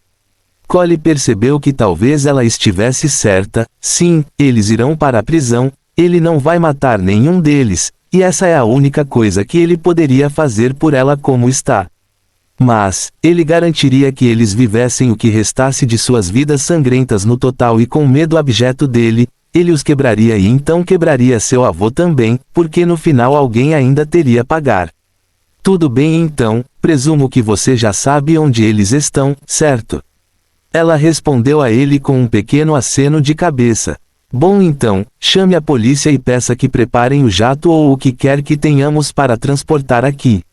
Speaker 1: Cole percebeu que talvez ela estivesse certa, sim, eles irão para a prisão. Ele não vai matar nenhum deles, e essa é a única coisa que ele poderia fazer por ela como está. Mas, ele garantiria que eles vivessem o que restasse de suas vidas sangrentas no total e com medo abjeto dele, ele os quebraria e então quebraria seu avô também, porque no final alguém ainda teria pagar. Tudo bem então, presumo que você já sabe onde eles estão, certo? Ela respondeu a ele com um pequeno aceno de cabeça. Bom então, chame a polícia e peça que preparem o jato ou o que quer que tenhamos para transportar aqui.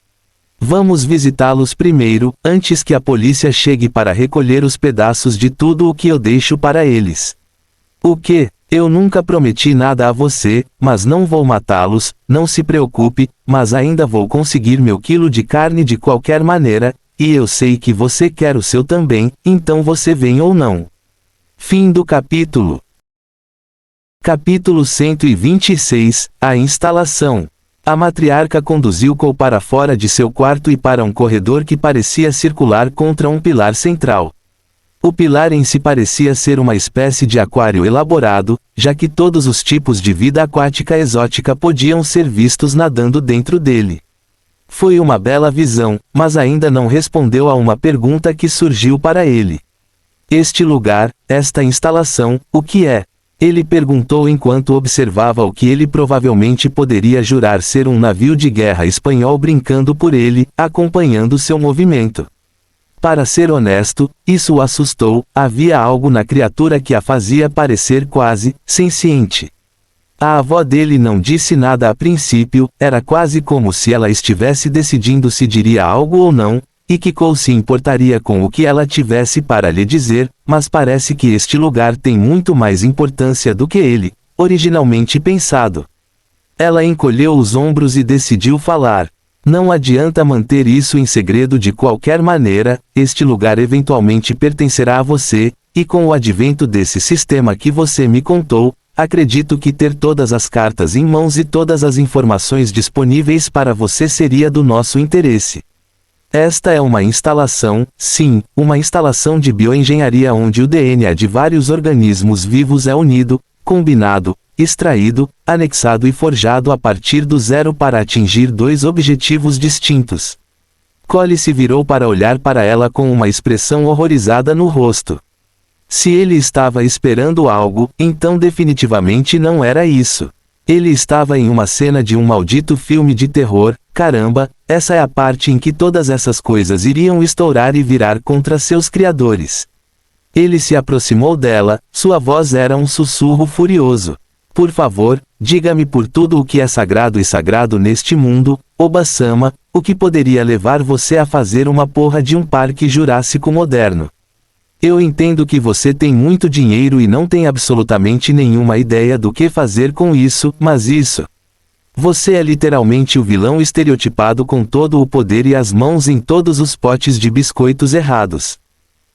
Speaker 1: Vamos visitá-los primeiro, antes que a polícia chegue para recolher os pedaços de tudo o que eu deixo para eles. O que? Eu nunca prometi nada a você, mas não vou matá-los, não se preocupe, mas ainda vou conseguir meu quilo de carne de qualquer maneira, e eu sei que você quer o seu também, então você vem ou não. Fim do capítulo. Capítulo 126, a instalação. A matriarca conduziu Cole para fora de seu quarto e para um corredor que parecia circular contra um pilar central. O pilar em si parecia ser uma espécie de aquário elaborado, já que todos os tipos de vida aquática exótica podiam ser vistos nadando dentro dele. Foi uma bela visão, mas ainda não respondeu a uma pergunta que surgiu para ele. Este lugar, esta instalação, o que é? Ele perguntou enquanto observava o que ele provavelmente poderia jurar ser um navio de guerra espanhol brincando por ele, acompanhando seu movimento. Para ser honesto, isso o assustou, havia algo na criatura que a fazia parecer quase senciente. A avó dele não disse nada a princípio, era quase como se ela estivesse decidindo se diria algo ou não, e que Cole se importaria com o que ela tivesse para lhe dizer, mas parece que este lugar tem muito mais importância do que ele, originalmente pensado. Ela encolheu os ombros e decidiu falar. Não adianta manter isso em segredo de qualquer maneira, este lugar eventualmente pertencerá a você, e com o advento desse sistema que você me contou, acredito que ter todas as cartas em mãos e todas as informações disponíveis para você seria do nosso interesse. Esta é uma instalação, sim, uma instalação de bioengenharia onde o DNA de vários organismos vivos é unido, combinado, extraído, anexado e forjado a partir do zero para atingir 2 objetivos distintos. Cole se virou para olhar para ela com uma expressão horrorizada no rosto. Se ele estava esperando algo, então definitivamente não era isso. Ele estava em uma cena de um maldito filme de terror. Caramba, essa é a parte em que todas essas coisas iriam estourar e virar contra seus criadores. Ele se aproximou dela, sua voz era um sussurro furioso. Por favor, diga-me por tudo o que é sagrado e sagrado neste mundo, Oba-sama, o que poderia levar você a fazer uma porra de um parque jurássico moderno. Eu entendo que você tem muito dinheiro e não tem absolutamente nenhuma ideia do que fazer com isso, mas isso... Você é literalmente o vilão estereotipado com todo o poder e as mãos em todos os potes de biscoitos errados.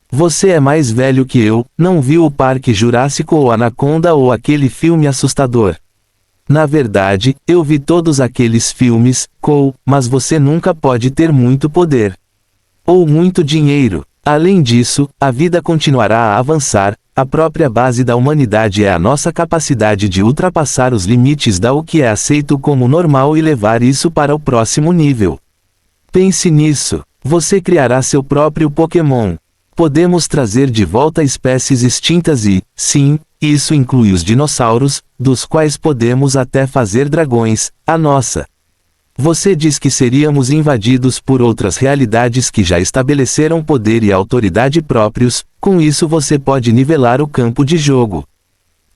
Speaker 1: Você é mais velho que eu, não viu o Parque Jurássico ou Anaconda ou aquele filme assustador. Na verdade, eu vi todos aqueles filmes, Cole, mas você nunca pode ter muito poder. ou muito dinheiro. Além disso, a vida continuará a avançar. A própria base da humanidade é a nossa capacidade de ultrapassar os limites da o que é aceito como normal e levar isso para o próximo nível. Pense nisso. Você criará seu próprio Pokémon. Podemos trazer de volta espécies extintas e, sim, isso inclui os dinossauros, dos quais podemos até fazer dragões, a nossa. Você diz que seríamos invadidos por outras realidades que já estabeleceram poder e autoridade próprios, com isso você pode nivelar o campo de jogo.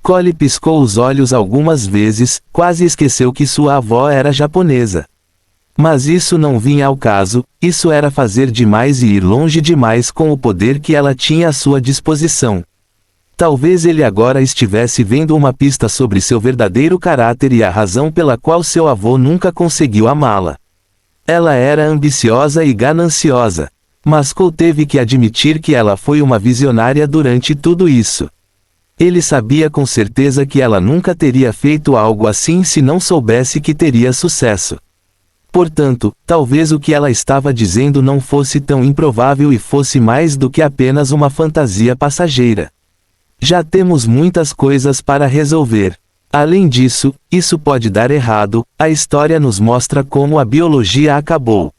Speaker 1: Cole piscou os olhos algumas vezes, quase esqueceu que sua avó era japonesa. Mas isso não vinha ao caso, isso era fazer demais e ir longe demais com o poder que ela tinha à sua disposição. Talvez ele agora estivesse vendo uma pista sobre seu verdadeiro caráter e a razão pela qual seu avô nunca conseguiu amá-la. Ela era ambiciosa e gananciosa. Mas Cole teve que admitir que ela foi uma visionária durante tudo isso. Ele sabia com certeza que ela nunca teria feito algo assim se não soubesse que teria sucesso. Portanto, talvez o que ela estava dizendo não fosse tão improvável e fosse mais do que apenas uma fantasia passageira. Já temos muitas coisas para resolver. Além disso, isso pode dar errado, a história nos mostra como a biologia acabou.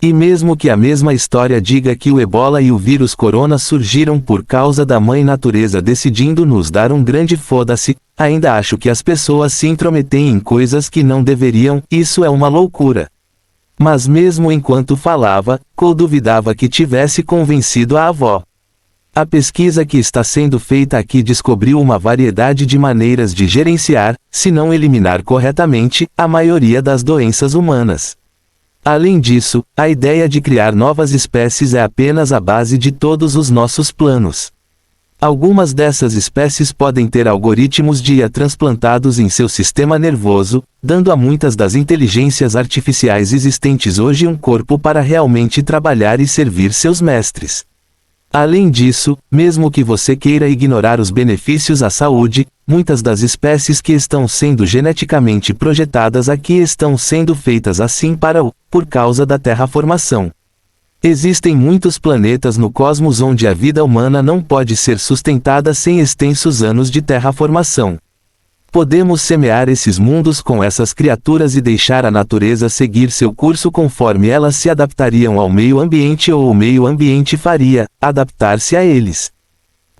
Speaker 1: E mesmo que a mesma história diga que o ebola e o vírus corona surgiram por causa da mãe natureza decidindo nos dar um grande foda-se, ainda acho que as pessoas se intrometem em coisas que não deveriam, isso é uma loucura. Mas mesmo enquanto falava, Cole duvidava que tivesse convencido a avó. A pesquisa que está sendo feita aqui descobriu uma variedade de maneiras de gerenciar, se não eliminar corretamente, a maioria das doenças humanas. Além disso, a ideia de criar novas espécies é apenas a base de todos os nossos planos. Algumas dessas espécies podem ter algoritmos de IA transplantados em seu sistema nervoso, dando a muitas das inteligências artificiais existentes hoje um corpo para realmente trabalhar e servir seus mestres. Além disso, mesmo que você queira ignorar os benefícios à saúde, muitas das espécies que estão sendo geneticamente projetadas aqui estão sendo feitas assim por causa da terraformação. Existem muitos planetas no cosmos onde a vida humana não pode ser sustentada sem extensos anos de terraformação. Podemos semear esses mundos com essas criaturas e deixar a natureza seguir seu curso conforme elas se adaptariam ao meio ambiente ou o meio ambiente faria, adaptar-se a eles.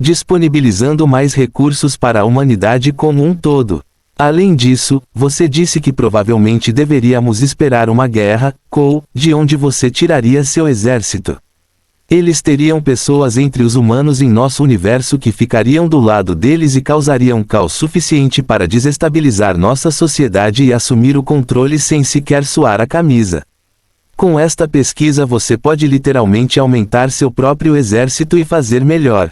Speaker 1: Disponibilizando mais recursos para a humanidade como um todo. Além disso, você disse que provavelmente deveríamos esperar uma guerra, Cole, de onde você tiraria seu exército. Eles teriam pessoas entre os humanos em nosso universo que ficariam do lado deles e causariam caos suficiente para desestabilizar nossa sociedade e assumir o controle sem sequer suar a camisa. Com esta pesquisa você pode literalmente aumentar seu próprio exército e fazer melhor.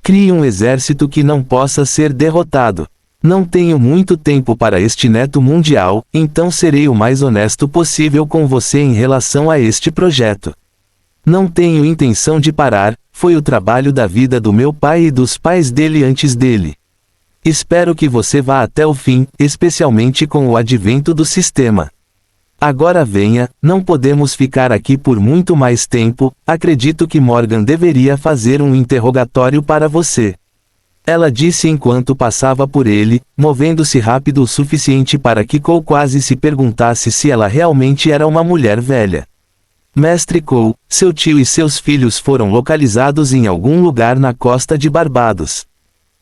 Speaker 1: Crie um exército que não possa ser derrotado. Não tenho muito tempo para este neto mundial, então serei o mais honesto possível com você em relação a este projeto. Não tenho intenção de parar, foi o trabalho da vida do meu pai e dos pais dele antes dele. Espero que você vá até o fim, especialmente com o advento do sistema. Agora venha, não podemos ficar aqui por muito mais tempo, acredito que Morgan deveria fazer um interrogatório para você. Ela disse enquanto passava por ele, movendo-se rápido o suficiente para que Cole quase se perguntasse se ela realmente era uma mulher velha. Mestre Cole, seu tio e seus filhos foram localizados em algum lugar na costa de Barbados.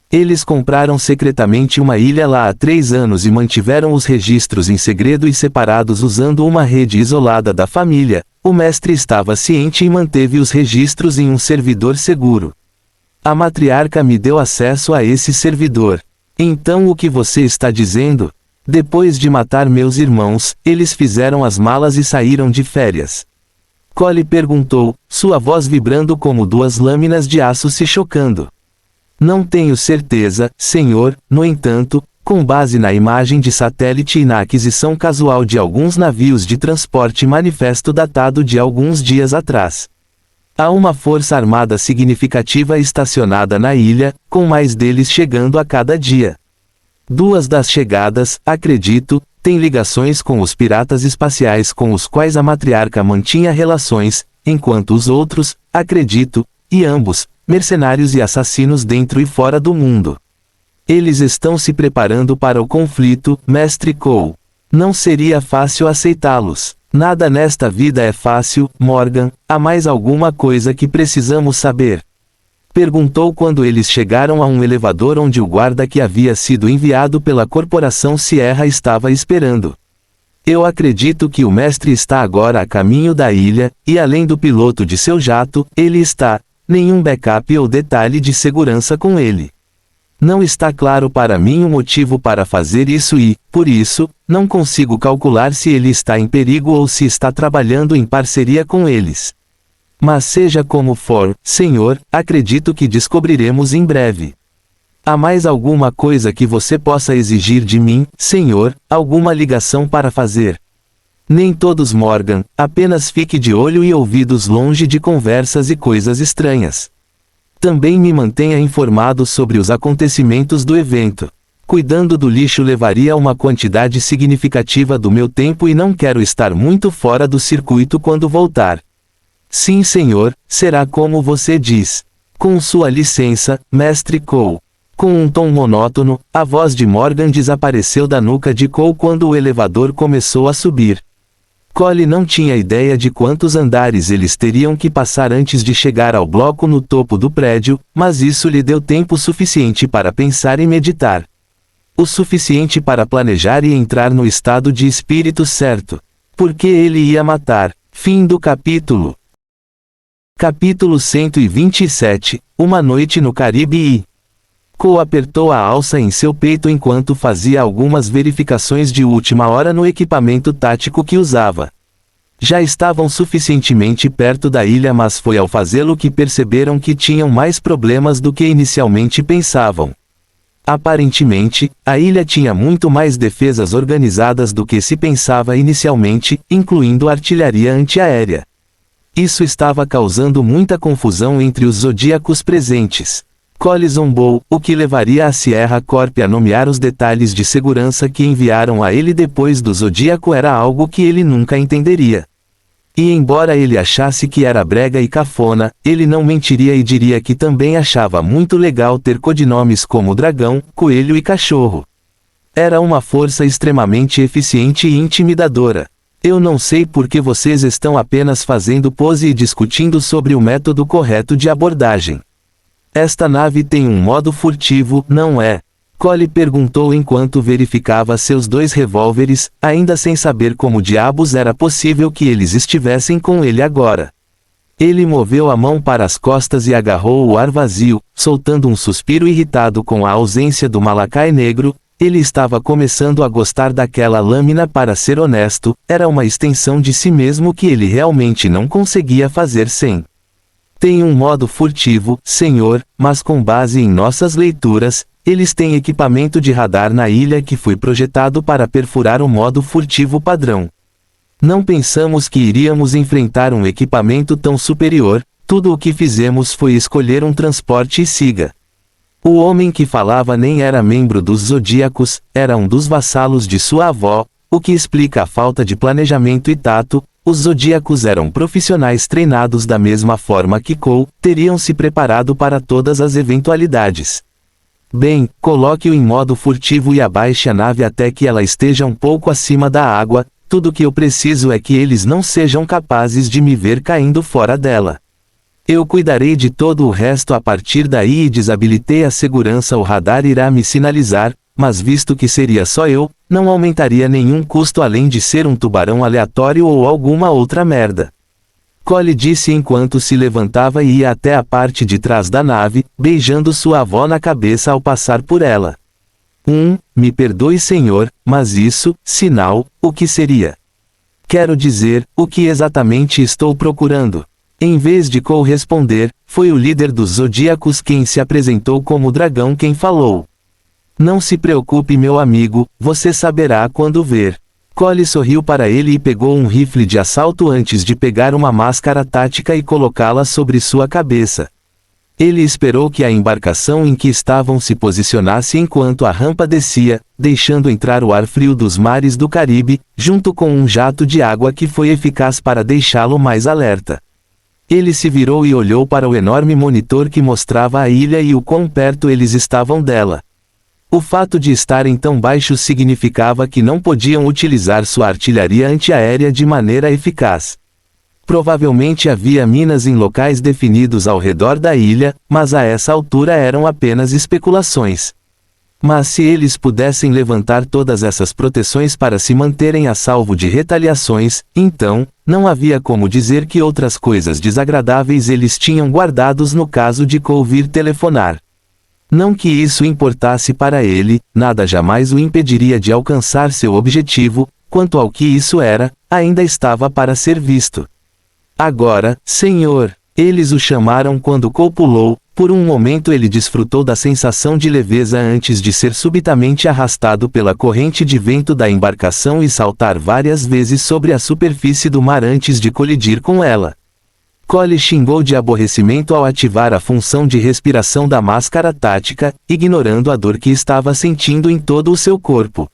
Speaker 1: Eles compraram secretamente uma ilha lá há 3 anos e mantiveram os registros em segredo e separados usando uma rede isolada da família. O mestre estava ciente e manteve os registros em um servidor seguro. A matriarca me deu acesso a esse servidor. Então o que você está dizendo? Depois de matar meus irmãos, eles fizeram as malas e saíram de férias. Cole perguntou, sua voz vibrando como 2 lâminas de aço se chocando. Não tenho certeza, senhor, no entanto, com base na imagem de satélite e na aquisição casual de alguns navios de transporte manifesto datado de alguns dias atrás. Há uma força armada significativa estacionada na ilha, com mais deles chegando a cada dia. 2 das chegadas, acredito, têm ligações com os piratas espaciais com os quais a matriarca mantinha relações, enquanto os outros, acredito, e ambos, mercenários e assassinos dentro e fora do mundo. Eles estão se preparando para o conflito, Mestre Cole. Não seria fácil aceitá-los. Nada nesta vida é fácil, Morgan. Há mais alguma coisa que precisamos saber? Perguntou quando eles chegaram a um elevador onde o guarda que havia sido enviado pela Corporação Sierra estava esperando. Eu acredito que o mestre está agora a caminho da ilha, e além do piloto de seu jato, ele está. Nenhum backup ou detalhe de segurança com ele. Não está claro para mim o motivo para fazer isso e, por isso, não consigo calcular se ele está em perigo ou se está trabalhando em parceria com eles. Mas seja como for, senhor, acredito que descobriremos em breve. Há mais alguma coisa que você possa exigir de mim, senhor? Alguma ligação para fazer? Nem todos, Morgan, apenas fique de olho e ouvidos longe de conversas e coisas estranhas. Também me mantenha informado sobre os acontecimentos do evento. Cuidando do lixo levaria uma quantidade significativa do meu tempo e não quero estar muito fora do circuito quando voltar. Sim, senhor, será como você diz. Com sua licença, Mestre Cole. Com um tom monótono, a voz de Morgan desapareceu da nuca de Cole quando o elevador começou a subir. Cole não tinha ideia de quantos andares eles teriam que passar antes de chegar ao bloco no topo do prédio, mas isso lhe deu tempo suficiente para pensar e meditar. O suficiente para planejar e entrar no estado de espírito certo. Porque ele ia matar. Fim do capítulo. Capítulo 127, Uma noite no Caribe e... Cole apertou a alça em seu peito enquanto fazia algumas verificações de última hora no equipamento tático que usava. Já estavam suficientemente perto da ilha, mas foi ao fazê-lo que perceberam que tinham mais problemas do que inicialmente pensavam. Aparentemente, a ilha tinha muito mais defesas organizadas do que se pensava inicialmente, incluindo artilharia antiaérea. Isso estava causando muita confusão entre os zodíacos presentes. Cole zombou, o que levaria a Sierra Corp a nomear os detalhes de segurança que enviaram a ele depois do Zodíaco era algo que ele nunca entenderia. E embora ele achasse que era brega e cafona, ele não mentiria e diria que também achava muito legal ter codinomes como Dragão, Coelho e Cachorro. Era uma força extremamente eficiente e intimidadora. Eu não sei por que vocês estão apenas fazendo pose e discutindo sobre o método correto de abordagem. Esta nave tem um modo furtivo, não é? Cole perguntou enquanto verificava seus dois revólveres, ainda sem saber como diabos era possível que eles estivessem com ele agora. Ele moveu a mão para as costas e agarrou o ar vazio, soltando um suspiro irritado com a ausência do Malakai negro. Ele estava começando a gostar daquela lâmina. Para ser honesto, era uma extensão de si mesmo que ele realmente não conseguia fazer sem. Tem um modo furtivo, senhor, mas com base em nossas leituras, eles têm equipamento de radar na ilha que foi projetado para perfurar o modo furtivo padrão. Não pensamos que iríamos enfrentar um equipamento tão superior, tudo o que fizemos foi escolher um transporte e siga. O homem que falava nem era membro dos Zodíacos, era um dos vassalos de sua avó, o que explica a falta de planejamento e tato. Os Zodíacos eram profissionais treinados da mesma forma que Cole, teriam se preparado para todas as eventualidades. Bem, coloque-o em modo furtivo e abaixe a nave até que ela esteja um pouco acima da água. Tudo que eu preciso é que eles não sejam capazes de me ver caindo fora dela. Eu cuidarei de todo o resto a partir daí e desabilitei a segurança. O radar irá me sinalizar, mas visto que seria só eu, não aumentaria nenhum custo além de ser um tubarão aleatório ou alguma outra merda. Cole disse enquanto se levantava e ia até a parte de trás da nave, beijando sua avó na cabeça ao passar por ela. Me perdoe, senhor, mas isso, sinal, o que seria? Quero dizer, o que exatamente estou procurando? Em vez de Cole responder, foi o líder dos Zodíacos quem se apresentou como Dragão quem falou. Não se preocupe, meu amigo, você saberá quando ver. Cole sorriu para ele e pegou um rifle de assalto antes de pegar uma máscara tática e colocá-la sobre sua cabeça. Ele esperou que a embarcação em que estavam se posicionasse enquanto a rampa descia, deixando entrar o ar frio dos mares do Caribe, junto com um jato de água que foi eficaz para deixá-lo mais alerta. Ele se virou e olhou para o enorme monitor que mostrava a ilha e o quão perto eles estavam dela. O fato de estarem tão baixos significava que não podiam utilizar sua artilharia antiaérea de maneira eficaz. Provavelmente havia minas em locais definidos ao redor da ilha, mas a essa altura eram apenas especulações. Mas se eles pudessem levantar todas essas proteções para se manterem a salvo de retaliações, então, não havia como dizer que outras coisas desagradáveis eles tinham guardados no caso de Cole vir telefonar. Não que isso importasse para ele, nada jamais o impediria de alcançar seu objetivo, quanto ao que isso era, ainda estava para ser visto. Agora, senhor, eles o chamaram quando Cole pulou. Por um momento ele desfrutou da sensação de leveza antes de ser subitamente arrastado pela corrente de vento da embarcação e saltar várias vezes sobre a superfície do mar antes de colidir com ela. Cole xingou de aborrecimento ao ativar a função de respiração da máscara tática, ignorando a dor que estava sentindo em todo o seu corpo.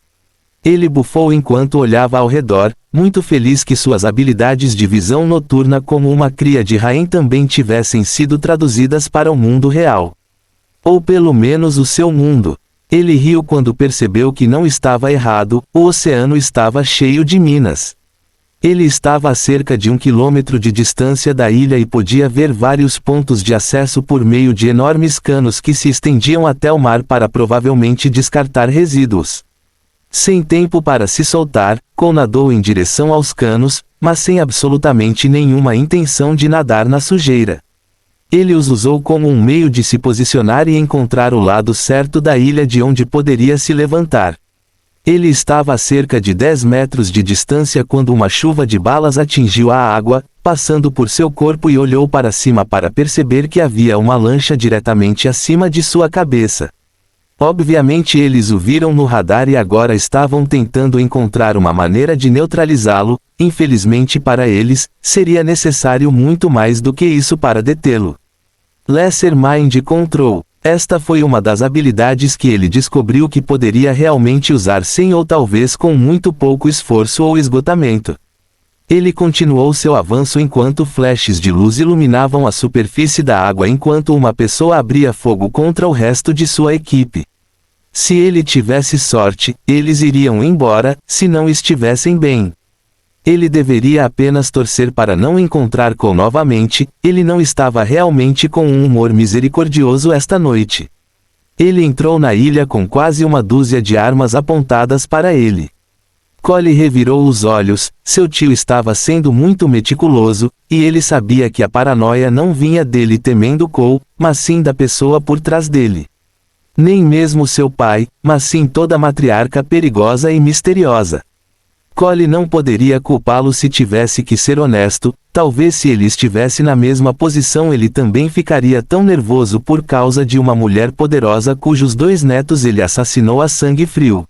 Speaker 1: Ele bufou enquanto olhava ao redor, muito feliz que suas habilidades de visão noturna como uma cria de Raen também tivessem sido traduzidas para o mundo real. Ou pelo menos o seu mundo. Ele riu quando percebeu que não estava errado, o oceano estava cheio de minas. Ele estava a cerca de 1 quilômetro de distância da ilha e podia ver vários pontos de acesso por meio de enormes canos que se estendiam até o mar para provavelmente descartar resíduos. Sem tempo para se soltar, Cole nadou em direção aos canos, mas sem absolutamente nenhuma intenção de nadar na sujeira. Ele os usou como um meio de se posicionar e encontrar o lado certo da ilha de onde poderia se levantar. Ele estava a cerca de 10 metros de distância quando uma chuva de balas atingiu a água, passando por seu corpo e olhou para cima para perceber que havia uma lancha diretamente acima de sua cabeça. Obviamente eles o viram no radar e agora estavam tentando encontrar uma maneira de neutralizá-lo. Infelizmente para eles, seria necessário muito mais do que isso para detê-lo. Lesser Mind Control. Esta foi uma das habilidades que ele descobriu que poderia realmente usar sem ou talvez com muito pouco esforço ou esgotamento. Ele continuou seu avanço enquanto flashes de luz iluminavam a superfície da água enquanto uma pessoa abria fogo contra o resto de sua equipe. Se ele tivesse sorte, eles iriam embora, se não estivessem bem. Ele deveria apenas torcer para não encontrar Cole novamente. Ele não estava realmente com um humor misericordioso esta noite. Ele entrou na ilha com quase uma dúzia de armas apontadas para ele. Cole revirou os olhos, seu tio estava sendo muito meticuloso, e ele sabia que a paranoia não vinha dele temendo Cole, mas sim da pessoa por trás dele. Nem mesmo seu pai, mas sim toda a matriarca perigosa e misteriosa. Cole não poderia culpá-lo se tivesse que ser honesto. Talvez se ele estivesse na mesma posição ele também ficaria tão nervoso por causa de uma mulher poderosa cujos 2 netos ele assassinou a sangue frio.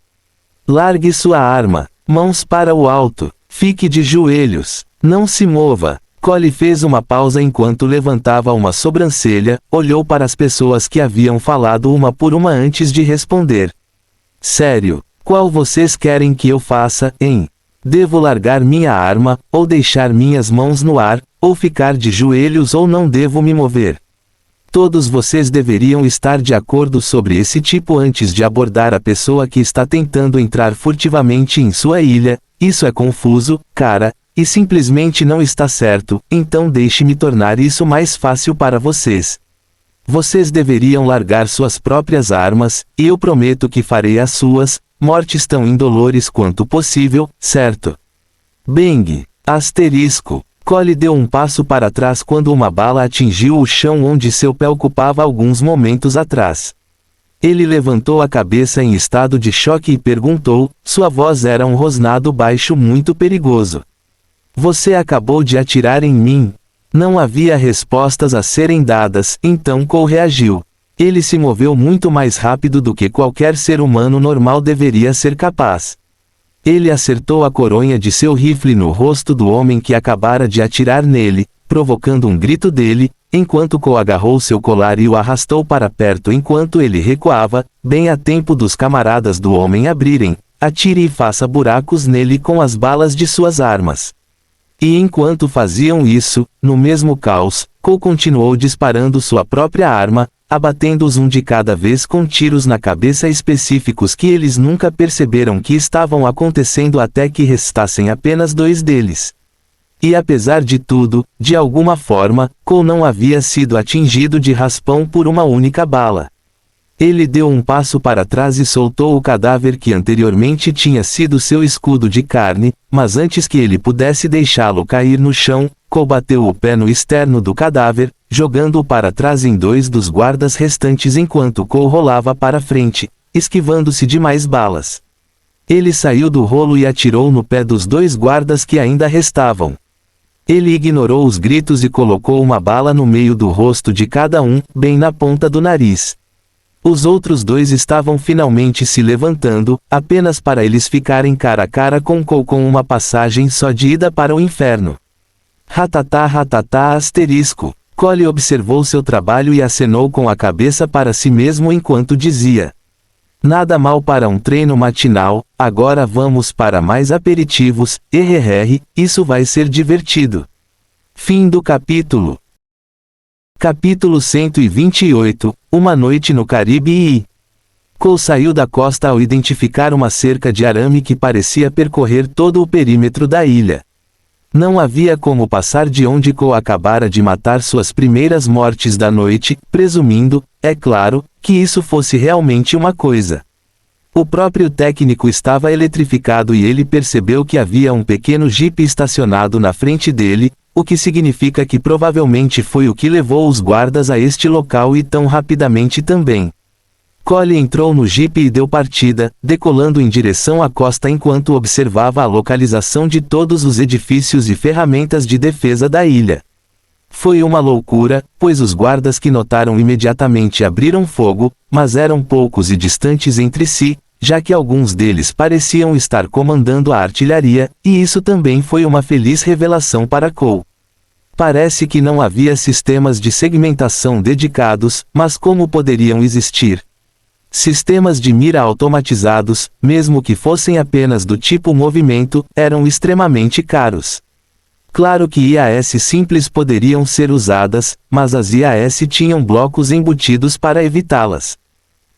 Speaker 1: Largue sua arma. Mãos para o alto. Fique de joelhos. Não se mova. Cole fez uma pausa enquanto levantava uma sobrancelha, olhou para as pessoas que haviam falado uma por uma antes de responder. Sério, qual vocês querem que eu faça, hein? Devo largar minha arma, ou deixar minhas mãos no ar, ou ficar de joelhos ou não devo me mover? Todos vocês deveriam estar de acordo sobre esse tipo antes de abordar a pessoa que está tentando entrar furtivamente em sua ilha. Isso é confuso, cara, e simplesmente não está certo, então deixe-me tornar isso mais fácil para vocês. Vocês deveriam largar suas próprias armas, e eu prometo que farei as suas, mortes tão indolores quanto possível, certo? Bang! Asterisco. Cole deu um passo para trás quando uma bala atingiu o chão onde seu pé ocupava alguns momentos atrás. Ele levantou a cabeça em estado de choque e perguntou, sua voz era um rosnado baixo muito perigoso. Você acabou de atirar em mim? Não havia respostas a serem dadas, então Cole reagiu. Ele se moveu muito mais rápido do que qualquer ser humano normal deveria ser capaz. Ele acertou a coronha de seu rifle no rosto do homem que acabara de atirar nele, provocando um grito dele, enquanto Cole agarrou seu colar e o arrastou para perto enquanto ele recuava, bem a tempo dos camaradas do homem abrirem. Atire e faça buracos nele com as balas de suas armas. E enquanto faziam isso, no mesmo caos, Cole continuou disparando sua própria arma, abatendo-os um de cada vez com tiros na cabeça específicos que eles nunca perceberam que estavam acontecendo até que restassem apenas 2 deles. E apesar de tudo, de alguma forma, Cole não havia sido atingido de raspão por uma única bala. Ele deu um passo para trás e soltou o cadáver que anteriormente tinha sido seu escudo de carne, mas antes que ele pudesse deixá-lo cair no chão, Cole bateu o pé no externo do cadáver, jogando-o para trás em 2 dos guardas restantes enquanto Cole rolava para frente, esquivando-se de mais balas. Ele saiu do rolo e atirou no pé dos 2 guardas que ainda restavam. Ele ignorou os gritos e colocou uma bala no meio do rosto de cada um, bem na ponta do nariz. Os outros 2 estavam finalmente se levantando, apenas para eles ficarem cara a cara com Cole com uma passagem só de ida para o inferno. Ratatá ratatá asterisco. Cole observou seu trabalho e acenou com a cabeça para si mesmo enquanto dizia: nada mal para um treino matinal, agora vamos para mais aperitivos, isso vai ser divertido. Fim do capítulo. Capítulo 128, Uma noite no Caribe e... Cole saiu da costa ao identificar uma cerca de arame que parecia percorrer todo o perímetro da ilha. Não havia como passar de onde Cole acabara de matar suas primeiras mortes da noite, presumindo, é claro, que isso fosse realmente uma coisa. O próprio técnico estava eletrificado e ele percebeu que havia um pequeno jipe estacionado na frente dele, o que significa que provavelmente foi o que levou os guardas a este local e tão rapidamente também. Cole entrou no jipe e deu partida, decolando em direção à costa enquanto observava a localização de todos os edifícios e ferramentas de defesa da ilha. Foi uma loucura, pois os guardas que notaram imediatamente abriram fogo, mas eram poucos e distantes entre si, já que alguns deles pareciam estar comandando a artilharia, e isso também foi uma feliz revelação para Cole. Parece que não havia sistemas de segmentação dedicados, mas como poderiam existir? Sistemas de mira automatizados, mesmo que fossem apenas do tipo movimento, eram extremamente caros. Claro que IAS simples poderiam ser usadas, mas as IAS tinham blocos embutidos para evitá-las.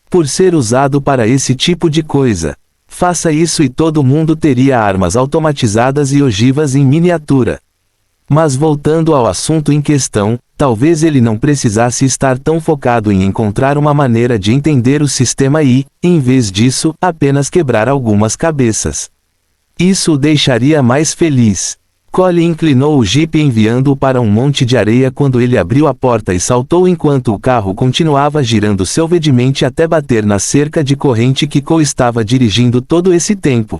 Speaker 1: Por ser usado para esse tipo de coisa, faça isso e todo mundo teria armas automatizadas e ogivas em miniatura. Mas voltando ao assunto em questão, talvez ele não precisasse estar tão focado em encontrar uma maneira de entender o sistema e, em vez disso, apenas quebrar algumas cabeças. Isso o deixaria mais feliz. Cole inclinou o jipe enviando-o para um monte de areia quando ele abriu a porta e saltou enquanto o carro continuava girando selvagemente até bater na cerca de corrente que Cole estava dirigindo todo esse tempo.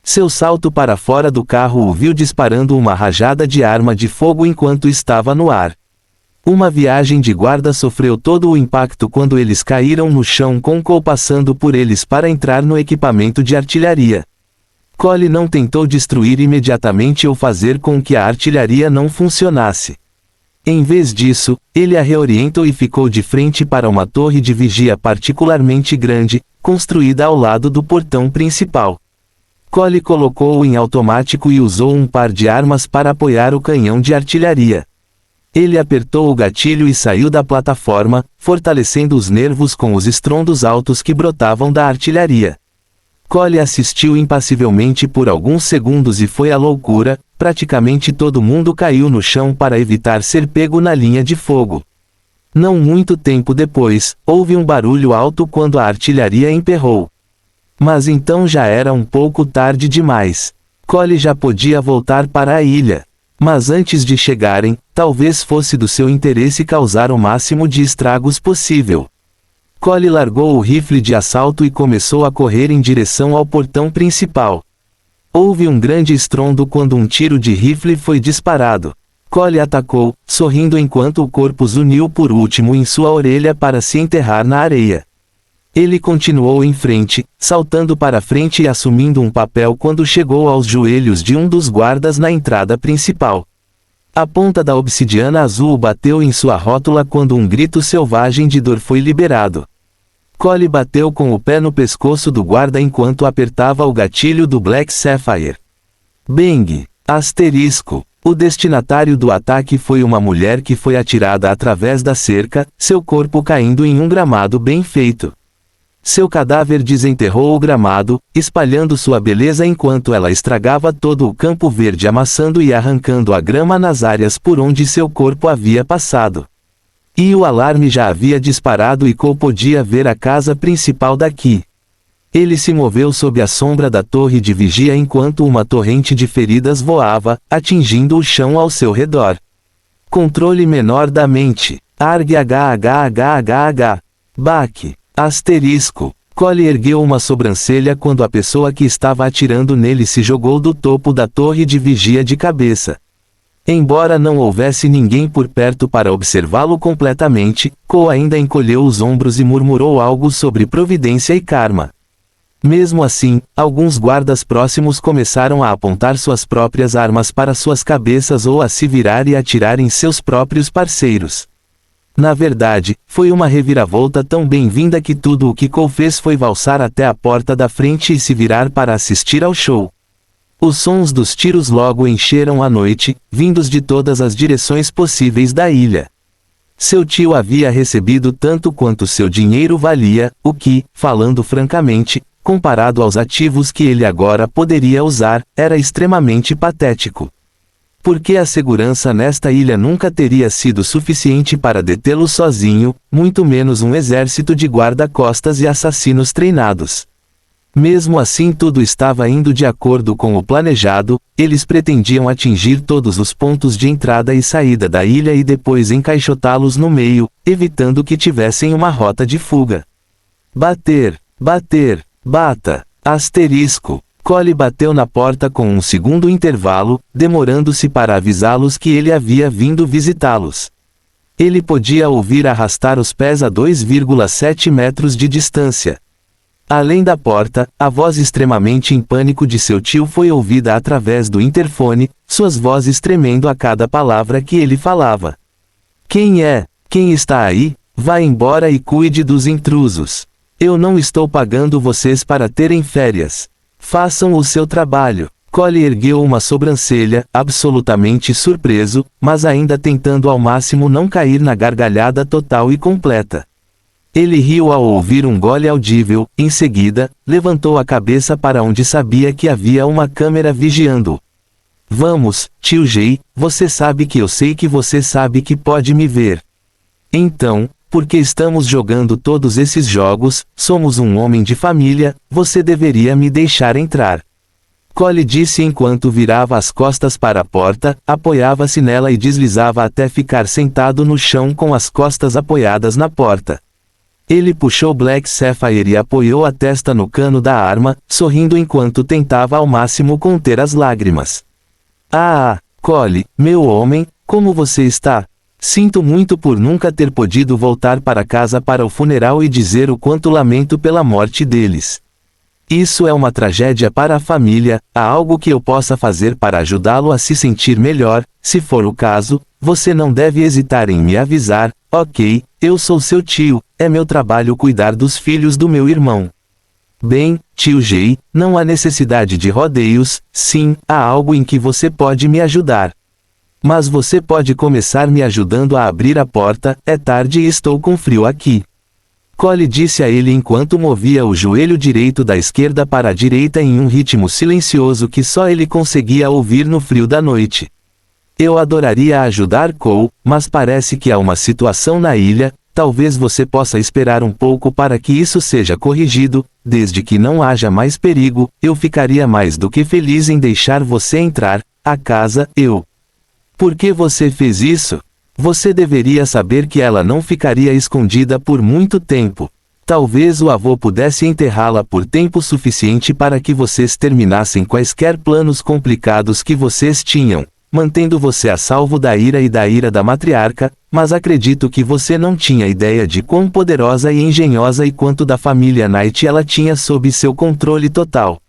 Speaker 1: Seu salto para fora do carro o viu disparando uma rajada de arma de fogo enquanto estava no ar. Uma viagem de guarda sofreu todo o impacto quando eles caíram no chão com Cole passando por eles para entrar no equipamento de artilharia. Cole não tentou destruir imediatamente ou fazer com que a artilharia não funcionasse. Em vez disso, ele a reorientou e ficou de frente para uma torre de vigia particularmente grande, construída ao lado do portão principal. Cole colocou-o em automático e usou um par de armas para apoiar o canhão de artilharia. Ele apertou o gatilho e saiu da plataforma, fortalecendo os nervos com os estrondos altos que brotavam da artilharia. Cole assistiu impassivelmente por alguns segundos e foi a loucura, praticamente todo mundo caiu no chão para evitar ser pego na linha de fogo. Não muito tempo depois, houve um barulho alto quando a artilharia emperrou. Mas então já era um pouco tarde demais. Cole já podia voltar para a ilha. Mas antes de chegarem, talvez fosse do seu interesse causar o máximo de estragos possível. Cole largou o rifle de assalto e começou a correr em direção ao portão principal. Houve um grande estrondo quando um tiro de rifle foi disparado. Cole atacou, sorrindo enquanto o corpo zuniu por último em sua orelha para se enterrar na areia. Ele continuou em frente, saltando para frente e assumindo um papel quando chegou aos joelhos de um dos guardas na entrada principal. A ponta da obsidiana azul bateu em sua rótula quando um grito selvagem de dor foi liberado. Cole bateu com o pé no pescoço do guarda enquanto apertava o gatilho do Black Sapphire. Bang! Asterisco. O destinatário do ataque foi uma mulher que foi atirada através da cerca, seu corpo caindo em um gramado bem feito. Seu cadáver desenterrou o gramado, espalhando sua beleza enquanto ela estragava todo o campo verde, amassando e arrancando a grama nas áreas por onde seu corpo havia passado. E o alarme já havia disparado e Cole podia ver a casa principal daqui. Ele se moveu sob a sombra da torre de vigia enquanto uma torrente de feridas voava, atingindo o chão ao seu redor. Controle menor da mente. Arg HHHHH. Baque. Asterisco. Cole ergueu uma sobrancelha quando a pessoa que estava atirando nele se jogou do topo da torre de vigia de cabeça. Embora não houvesse ninguém por perto para observá-lo completamente, Cole ainda encolheu os ombros e murmurou algo sobre providência e karma. Mesmo assim, alguns guardas próximos começaram a apontar suas próprias armas para suas cabeças ou a se virar e atirar em seus próprios parceiros. Na verdade, foi uma reviravolta tão bem-vinda que tudo o que Cole fez foi valsar até a porta da frente e se virar para assistir ao show. Os sons dos tiros logo encheram a noite, vindos de todas as direções possíveis da ilha. Seu tio havia recebido tanto quanto seu dinheiro valia, o que, falando francamente, comparado aos ativos que ele agora poderia usar, era extremamente patético. Porque a segurança nesta ilha nunca teria sido suficiente para detê-lo sozinho, muito menos um exército de guarda-costas e assassinos treinados. Mesmo assim, tudo estava indo de acordo com o planejado. Eles pretendiam atingir todos os pontos de entrada e saída da ilha e depois encaixotá-los no meio, evitando que tivessem uma rota de fuga. Bater, bater, bata, asterisco. Cole bateu na porta com um segundo intervalo, demorando-se para avisá-los que ele havia vindo visitá-los. Ele podia ouvir arrastar os pés a 2,7 metros de distância. Além da porta, a voz extremamente em pânico de seu tio foi ouvida através do interfone, suas vozes tremendo a cada palavra que ele falava. Quem é? Quem está aí? Vá embora e cuide dos intrusos. Eu não estou pagando vocês para terem férias. Façam o seu trabalho. Cole ergueu uma sobrancelha, absolutamente surpreso, mas ainda tentando ao máximo não cair na gargalhada total e completa. Ele riu ao ouvir um gole audível, em seguida, levantou a cabeça para onde sabia que havia uma câmera vigiando-o. Vamos, tio Jay, você sabe que eu sei que você sabe que pode me ver. Então, porque estamos jogando todos esses jogos, somos um homem de família, você deveria me deixar entrar. Cole disse enquanto virava as costas para a porta, apoiava-se nela e deslizava até ficar sentado no chão com as costas apoiadas na porta. Ele puxou Black Sapphire e apoiou a testa no cano da arma, sorrindo enquanto tentava ao máximo conter as lágrimas. Cole, meu homem, como você está? Sinto muito por nunca ter podido voltar para casa para o funeral e dizer o quanto lamento pela morte deles. Isso é uma tragédia para a família. Há algo que eu possa fazer para ajudá-lo a se sentir melhor? Se for o caso, você não deve hesitar em me avisar. Ok, eu sou seu tio, é meu trabalho cuidar dos filhos do meu irmão. Bem, tio Jay, não há necessidade de rodeios. Sim, há algo em que você pode me ajudar. Mas você pode começar me ajudando a abrir a porta. É tarde e estou com frio aqui. Cole disse a ele enquanto movia o joelho direito da esquerda para a direita em um ritmo silencioso que só ele conseguia ouvir no frio da noite. Eu adoraria ajudar Cole, mas parece que há uma situação na ilha. Talvez você possa esperar um pouco para que isso seja corrigido. Desde que não haja mais perigo, eu ficaria mais do que feliz em deixar você entrar. A casa, Por que você fez isso? Você deveria saber que ela não ficaria escondida por muito tempo. Talvez o avô pudesse enterrá-la por tempo suficiente para que vocês terminassem quaisquer planos complicados que vocês tinham, mantendo você a salvo da ira e da ira da matriarca, mas acredito que você não tinha ideia de quão poderosa e engenhosa e quanto da família Knight ela tinha sob seu controle total.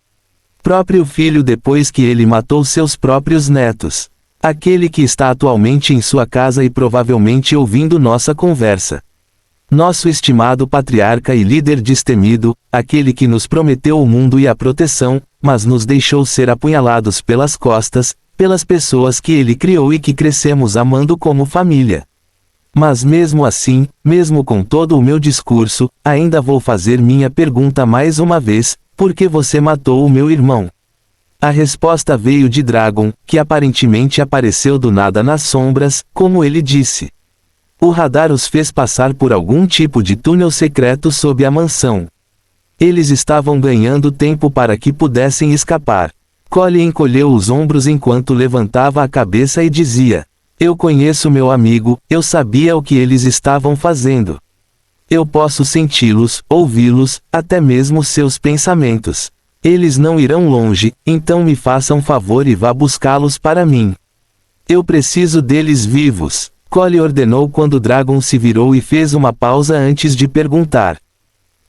Speaker 1: Próprio filho depois que ele matou seus próprios netos. Aquele que está atualmente em sua casa e provavelmente ouvindo nossa conversa. Nosso estimado patriarca e líder destemido, aquele que nos prometeu o mundo e a proteção, mas nos deixou ser apunhalados pelas costas, pelas pessoas que ele criou e que crescemos amando como família. Mas mesmo assim, mesmo com todo o meu discurso, ainda vou fazer minha pergunta mais uma vez: por que você matou o meu irmão? A resposta veio de Dragon, que aparentemente apareceu do nada nas sombras, como ele disse. O radar os fez passar por algum tipo de túnel secreto sob a mansão. Eles estavam ganhando tempo para que pudessem escapar. Cole encolheu os ombros enquanto levantava a cabeça e dizia: eu conheço meu amigo, eu sabia o que eles estavam fazendo. Eu posso senti-los, ouvi-los, até mesmo seus pensamentos. Eles não irão longe, então me faça um favor e vá buscá-los para mim. Eu preciso deles vivos, Cole ordenou quando Dragon se virou e fez uma pausa antes de perguntar.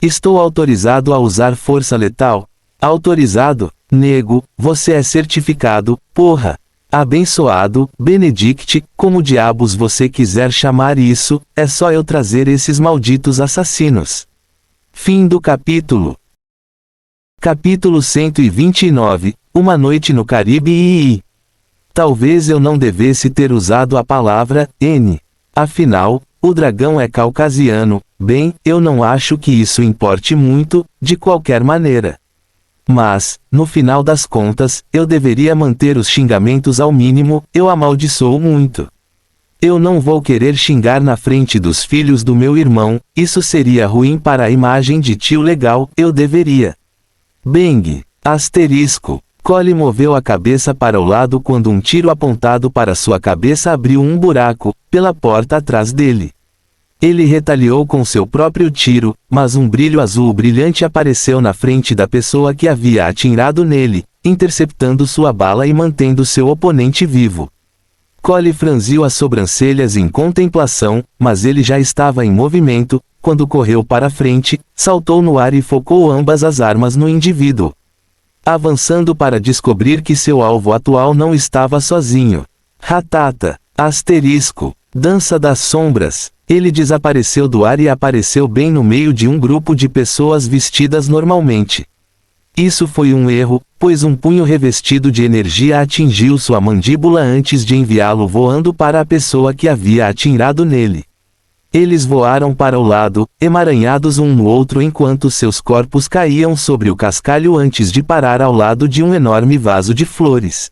Speaker 1: Estou autorizado a usar força letal? Autorizado? Nego, você é certificado, porra. Abençoado, Benedict, como diabos você quiser chamar isso, é só eu trazer esses malditos assassinos. Fim do capítulo. Capítulo 129, Uma Noite no Caribe e... Talvez eu não devesse ter usado a palavra N. Afinal, o dragão é caucasiano, bem, eu não acho que isso importe muito, de qualquer maneira. Mas, no final das contas, eu deveria manter os xingamentos ao mínimo, eu amaldiçoo muito. Eu não vou querer xingar na frente dos filhos do meu irmão, isso seria ruim para a imagem de tio legal, eu deveria. Bang! Asterisco. Cole moveu a cabeça para o lado quando um tiro apontado para sua cabeça abriu um buraco, pela porta atrás dele. Ele retaliou com seu próprio tiro, mas um brilho azul brilhante apareceu na frente da pessoa que havia atirado nele, interceptando sua bala e mantendo seu oponente vivo. Cole franziu as sobrancelhas em contemplação, mas ele já estava em movimento, quando correu para frente, saltou no ar e focou ambas as armas no indivíduo. Avançando para descobrir que seu alvo atual não estava sozinho. Ratata. Asterisco. Dança das sombras. Ele desapareceu do ar e apareceu bem no meio de um grupo de pessoas vestidas normalmente. Isso foi um erro, pois um punho revestido de energia atingiu sua mandíbula antes de enviá-lo voando para a pessoa que havia atirado nele. Eles voaram para o lado, emaranhados um no outro enquanto seus corpos caíam sobre o cascalho antes de parar ao lado de um enorme vaso de flores.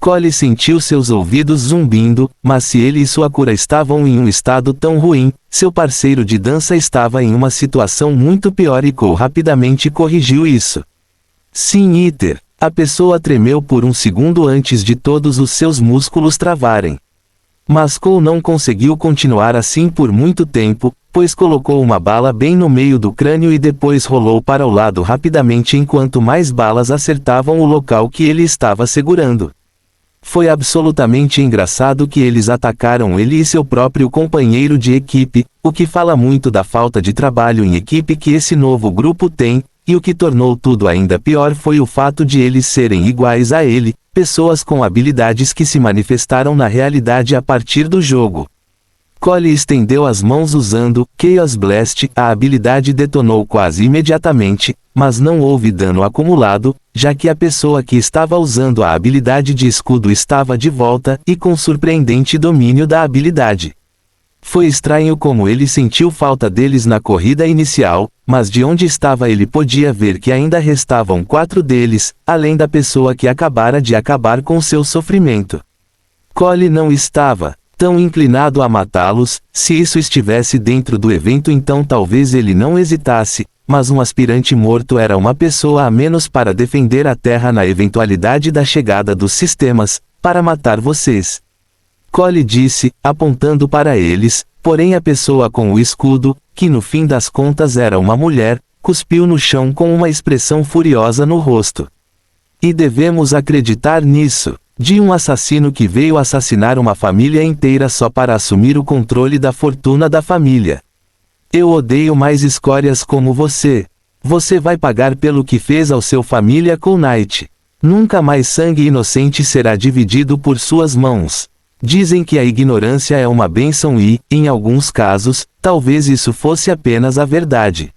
Speaker 1: Cole sentiu seus ouvidos zumbindo, mas se ele e sua cura estavam em um estado tão ruim, seu parceiro de dança estava em uma situação muito pior e Cole rapidamente corrigiu isso. Sim, Iter. A pessoa tremeu por um segundo antes de todos os seus músculos travarem. Mas Cole não conseguiu continuar assim por muito tempo, pois colocou uma bala bem no meio do crânio e depois rolou para o lado rapidamente enquanto mais balas acertavam o local que ele estava segurando. Foi absolutamente engraçado que eles atacaram ele e seu próprio companheiro de equipe, o que fala muito da falta de trabalho em equipe que esse novo grupo tem, e o que tornou tudo ainda pior foi o fato de eles serem iguais a ele, pessoas com habilidades que se manifestaram na realidade a partir do jogo. Cole estendeu as mãos usando Chaos Blast, a habilidade detonou quase imediatamente, mas não houve dano acumulado, já que a pessoa que estava usando a habilidade de escudo estava de volta e com surpreendente domínio da habilidade. Foi estranho como ele sentiu falta deles na corrida inicial, mas de onde estava ele podia ver que ainda restavam 4 deles, além da pessoa que acabara de acabar com seu sofrimento. Cole não estava tão inclinado a matá-los, se isso estivesse dentro do evento então talvez ele não hesitasse, mas um aspirante morto era uma pessoa a menos para defender a Terra na eventualidade da chegada dos sistemas, para matar vocês. Cole disse, apontando para eles, porém a pessoa com o escudo, que no fim das contas era uma mulher, cuspiu no chão com uma expressão furiosa no rosto. E devemos acreditar nisso. De um assassino que veio assassinar uma família inteira só para assumir o controle da fortuna da família. Eu odeio mais escórias como você. Você vai pagar pelo que fez ao seu família com Knight. Nunca mais sangue inocente será dividido por suas mãos. Dizem que a ignorância é uma bênção e, em alguns casos, talvez isso fosse apenas a verdade.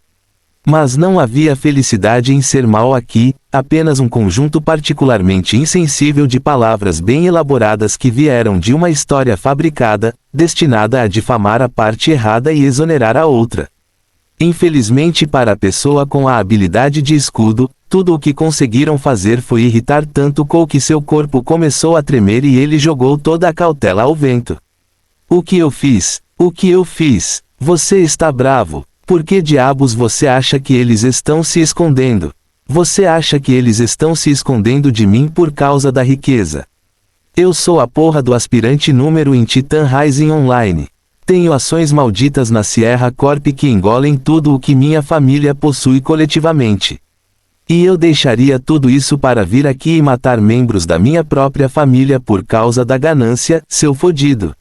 Speaker 1: Mas não havia felicidade em ser mal aqui, apenas um conjunto particularmente insensível de palavras bem elaboradas que vieram de uma história fabricada, destinada a difamar a parte errada e exonerar a outra. Infelizmente para a pessoa com a habilidade de escudo, tudo o que conseguiram fazer foi irritar tanto Cole que seu corpo começou a tremer e ele jogou toda a cautela ao vento. O que eu fiz? O que eu fiz? Você está bravo. Por que diabos você acha que eles estão se escondendo? Você acha que eles estão se escondendo de mim por causa da riqueza? Eu sou a porra do aspirante número 1 em Titan Rising Online. Tenho ações malditas na Sierra Corp que engolem tudo o que minha família possui coletivamente. E eu deixaria tudo isso para vir aqui e matar membros da minha própria família por causa da ganância, seu fodido.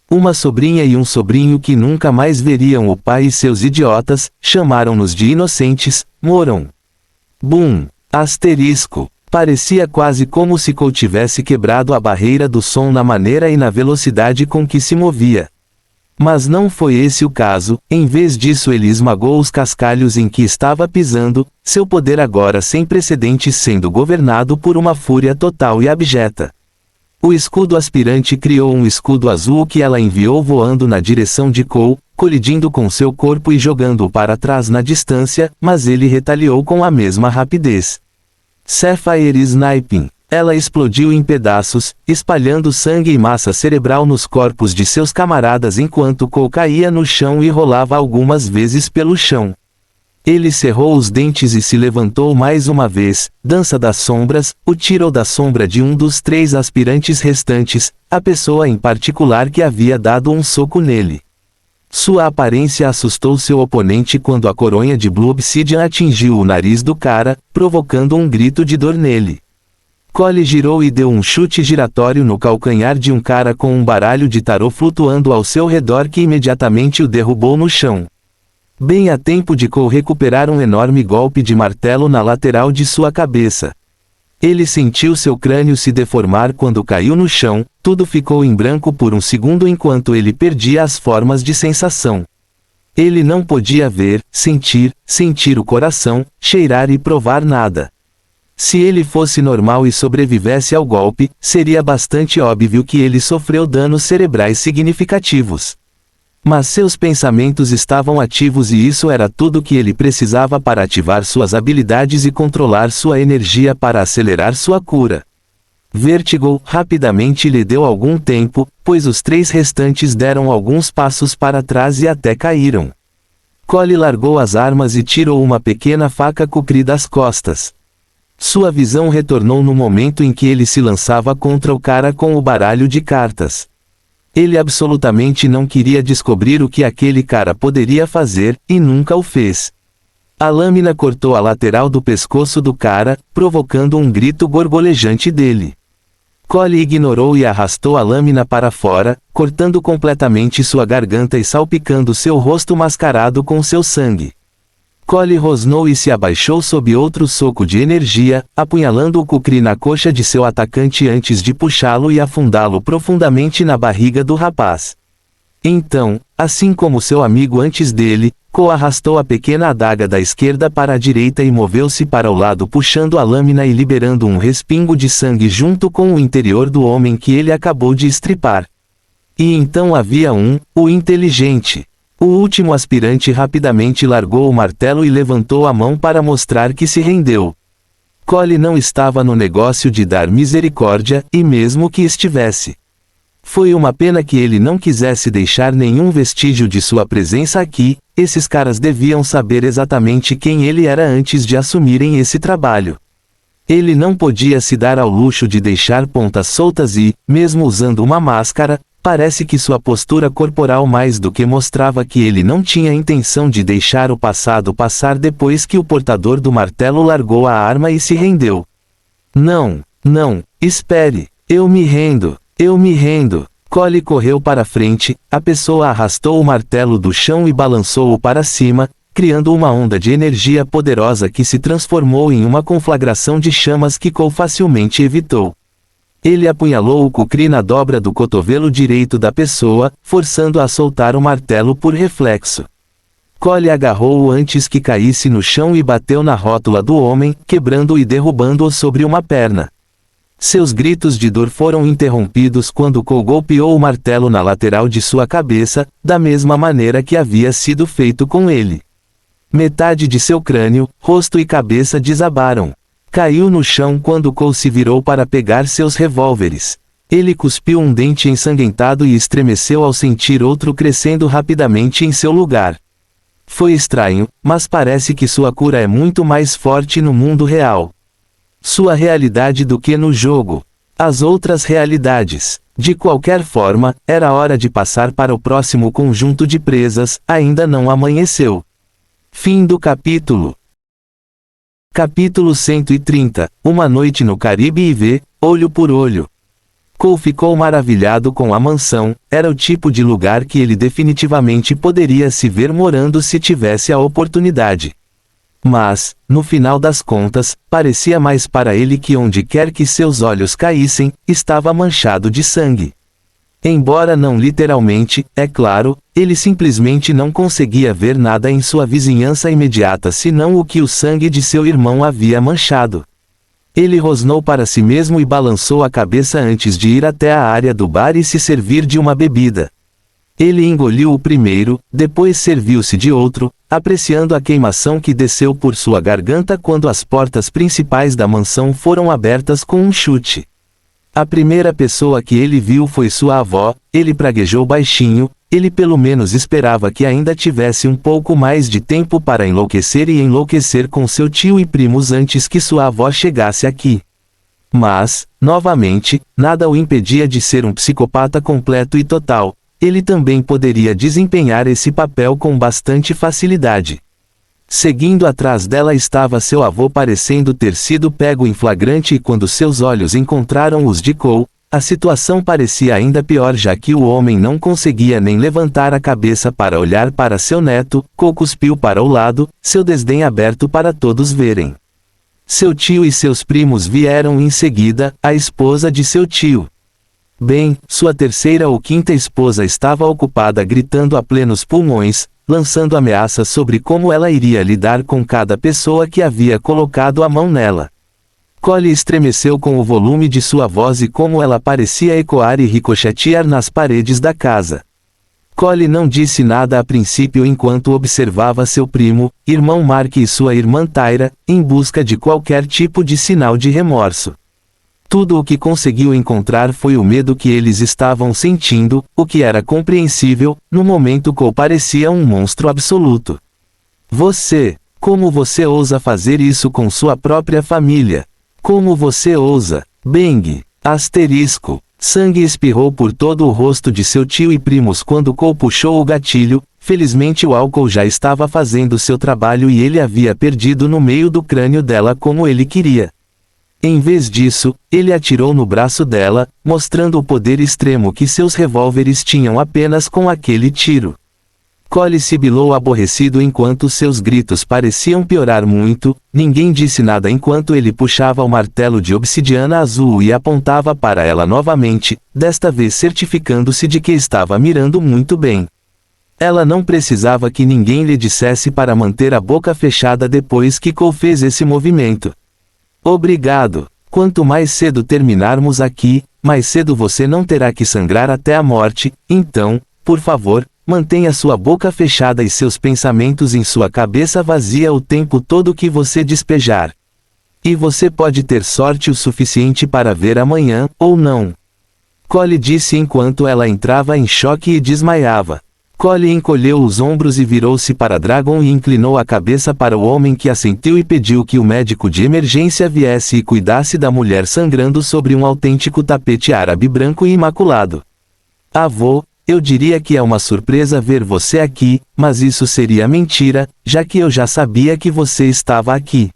Speaker 1: Uma sobrinha e um sobrinho que nunca mais veriam o pai e seus idiotas, chamaram-nos de inocentes, moram. Bum! Asterisco. Parecia quase como se Cole tivesse quebrado a barreira do som na maneira e na velocidade com que se movia. Mas não foi esse o caso, em vez disso ele esmagou os cascalhos em que estava pisando, seu poder agora sem precedentes sendo governado por uma fúria total e abjeta. O escudo aspirante criou um escudo azul que ela enviou voando na direção de Cole, colidindo com seu corpo e jogando-o para trás na distância, mas ele retaliou com a mesma rapidez. Sapphire Sniping. Ela explodiu em pedaços, espalhando sangue e massa cerebral nos corpos de seus camaradas enquanto Cole caía no chão e rolava algumas vezes pelo chão. Ele cerrou os dentes e se levantou mais uma vez. Dança das sombras, o tirou da sombra de um dos 3 aspirantes restantes, a pessoa em particular que havia dado um soco nele. Sua aparência assustou seu oponente quando a coronha de Blue Obsidian atingiu o nariz do cara, provocando um grito de dor nele. Cole girou e deu um chute giratório no calcanhar de um cara com um baralho de tarô flutuando ao seu redor que imediatamente o derrubou no chão. Bem a tempo de Cole recuperar um enorme golpe de martelo na lateral de sua cabeça. Ele sentiu seu crânio se deformar quando caiu no chão, tudo ficou em branco por um segundo enquanto ele perdia as formas de sensação. Ele não podia ver, sentir o coração, cheirar e provar nada. Se ele fosse normal e sobrevivesse ao golpe, seria bastante óbvio que ele sofreu danos cerebrais significativos. Mas seus pensamentos estavam ativos e isso era tudo que ele precisava para ativar suas habilidades e controlar sua energia para acelerar sua cura. Vertigo rapidamente lhe deu algum tempo, pois os 3 restantes deram alguns passos para trás e até caíram. Cole largou as armas e tirou uma pequena faca Kukri das costas. Sua visão retornou no momento em que ele se lançava contra o cara com o baralho de cartas. Ele absolutamente não queria descobrir o que aquele cara poderia fazer, e nunca o fez. A lâmina cortou a lateral do pescoço do cara, provocando um grito gorgolejante dele. Cole ignorou e arrastou a lâmina para fora, cortando completamente sua garganta e salpicando seu rosto mascarado com seu sangue. Cole rosnou e se abaixou sob outro soco de energia, apunhalando o Kukri na coxa de seu atacante antes de puxá-lo e afundá-lo profundamente na barriga do rapaz. Então, assim como seu amigo antes dele, Cole arrastou a pequena adaga da esquerda para a direita e moveu-se para o lado puxando a lâmina e liberando um respingo de sangue junto com o interior do homem que ele acabou de estripar. E então havia o inteligente. O último aspirante rapidamente largou o martelo e levantou a mão para mostrar que se rendeu. Cole não estava no negócio de dar misericórdia, e mesmo que estivesse. Foi uma pena que ele não quisesse deixar nenhum vestígio de sua presença aqui, esses caras deviam saber exatamente quem ele era antes de assumirem esse trabalho. Ele não podia se dar ao luxo de deixar pontas soltas e, mesmo usando uma máscara, parece que sua postura corporal mais do que mostrava que ele não tinha intenção de deixar o passado passar depois que o portador do martelo largou a arma e se rendeu. Não, espere, eu me rendo. Cole correu para frente, a pessoa arrastou o martelo do chão e balançou-o para cima, criando uma onda de energia poderosa que se transformou em uma conflagração de chamas que Cole facilmente evitou. Ele apunhalou o Kukri na dobra do cotovelo direito da pessoa, forçando-a a soltar o martelo por reflexo. Collie agarrou-o antes que caísse no chão e bateu na rótula do homem, quebrando-o e derrubando-o sobre uma perna. Seus gritos de dor foram interrompidos quando Cole golpeou o martelo na lateral de sua cabeça, da mesma maneira que havia sido feito com ele. Metade de seu crânio, rosto e cabeça desabaram. Caiu no chão quando Cole se virou para pegar seus revólveres. Ele cuspiu um dente ensanguentado e estremeceu ao sentir outro crescendo rapidamente em seu lugar. Foi estranho, mas parece que sua cura é muito mais forte no mundo real. Sua realidade do que no jogo. As outras realidades. De qualquer forma, era hora de passar para o próximo conjunto de presas, ainda não amanheceu. Fim do capítulo. Capítulo 130, Uma noite no Caribe e V, olho por olho. Cole ficou maravilhado com a mansão, era o tipo de lugar que ele definitivamente poderia se ver morando se tivesse a oportunidade. Mas, no final das contas, parecia mais para ele que onde quer que seus olhos caíssem, estava manchado de sangue. Embora não literalmente, é claro, ele simplesmente não conseguia ver nada em sua vizinhança imediata senão o que o sangue de seu irmão havia manchado. Ele rosnou para si mesmo e balançou a cabeça antes de ir até a área do bar e se servir de uma bebida. Ele engoliu o primeiro, depois serviu-se de outro, apreciando a queimação que desceu por sua garganta quando as portas principais da mansão foram abertas com um chute. A primeira pessoa que ele viu foi sua avó, ele praguejou baixinho, ele pelo menos esperava que ainda tivesse um pouco mais de tempo para enlouquecer e enlouquecer com seu tio e primos antes que sua avó chegasse aqui. Mas, novamente, nada o impedia de ser um psicopata completo e total, ele também poderia desempenhar esse papel com bastante facilidade. Seguindo atrás dela estava seu avô parecendo ter sido pego em flagrante e quando seus olhos encontraram os de Cole, a situação parecia ainda pior já que o homem não conseguia nem levantar a cabeça para olhar para seu neto, Cole cuspiu para o lado, seu desdém aberto para todos verem. Seu tio e seus primos vieram em seguida, a esposa de seu tio. Bem, sua terceira ou quinta esposa estava ocupada gritando a plenos pulmões, lançando ameaças sobre como ela iria lidar com cada pessoa que havia colocado a mão nela. Collie estremeceu com o volume de sua voz e como ela parecia ecoar e ricochetear nas paredes da casa. Collie não disse nada a princípio enquanto observava seu primo, irmão Mark e sua irmã Tyra, em busca de qualquer tipo de sinal de remorso. Tudo o que conseguiu encontrar foi o medo que eles estavam sentindo, o que era compreensível, no momento Cole parecia um monstro absoluto. Como você ousa fazer isso com sua própria família? Como você ousa? Bang! Asterisco. Sangue espirrou por todo o rosto de seu tio e primos quando Cole puxou o gatilho, felizmente o álcool já estava fazendo seu trabalho e ele havia perdido no meio do crânio dela como ele queria. Em vez disso, ele atirou no braço dela, mostrando o poder extremo que seus revólveres tinham apenas com aquele tiro. Collie sibilou aborrecido enquanto seus gritos pareciam piorar muito, ninguém disse nada enquanto ele puxava o martelo de obsidiana azul e apontava para ela novamente, desta vez certificando-se de que estava mirando muito bem. Ela não precisava que ninguém lhe dissesse para manter a boca fechada depois que Cole fez esse movimento. Obrigado. Quanto mais cedo terminarmos aqui, mais cedo você não terá que sangrar até a morte, então, por favor, mantenha sua boca fechada e seus pensamentos em sua cabeça vazia o tempo todo que você despejar. E você pode ter sorte o suficiente para ver amanhã, ou não. Collie disse enquanto ela entrava em choque e desmaiava. Collie encolheu os ombros e virou-se para Dragon e inclinou a cabeça para o homem que assentiu e pediu que o médico de emergência viesse e cuidasse da mulher sangrando sobre um autêntico tapete árabe branco e imaculado. Avô, eu diria que é uma surpresa ver você aqui, mas isso seria mentira, já que eu já sabia que você estava aqui.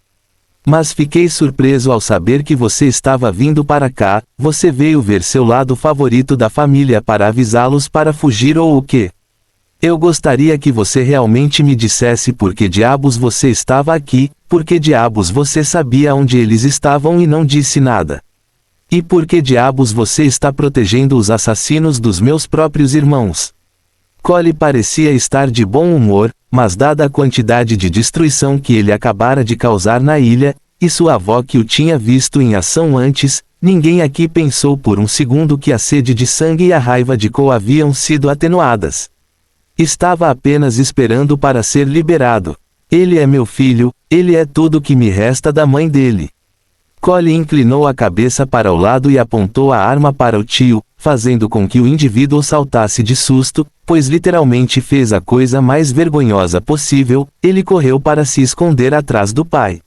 Speaker 1: Mas fiquei surpreso ao saber que você estava vindo para cá, você veio ver seu lado favorito da família para avisá-los para fugir ou o quê? Eu gostaria que você realmente me dissesse por que diabos você estava aqui, por que diabos você sabia onde eles estavam e não disse nada. E por que diabos você está protegendo os assassinos dos meus próprios irmãos? Cole parecia estar de bom humor, mas dada a quantidade de destruição que ele acabara de causar na ilha, e sua avó que o tinha visto em ação antes, ninguém aqui pensou por um segundo que a sede de sangue e a raiva de Cole haviam sido atenuadas. Estava apenas esperando para ser liberado. Ele é meu filho, ele é tudo que me resta da mãe dele. Cole inclinou a cabeça para o lado e apontou a arma para o tio, fazendo com que o indivíduo saltasse de susto, pois literalmente fez a coisa mais vergonhosa possível, ele correu para se esconder atrás do pai.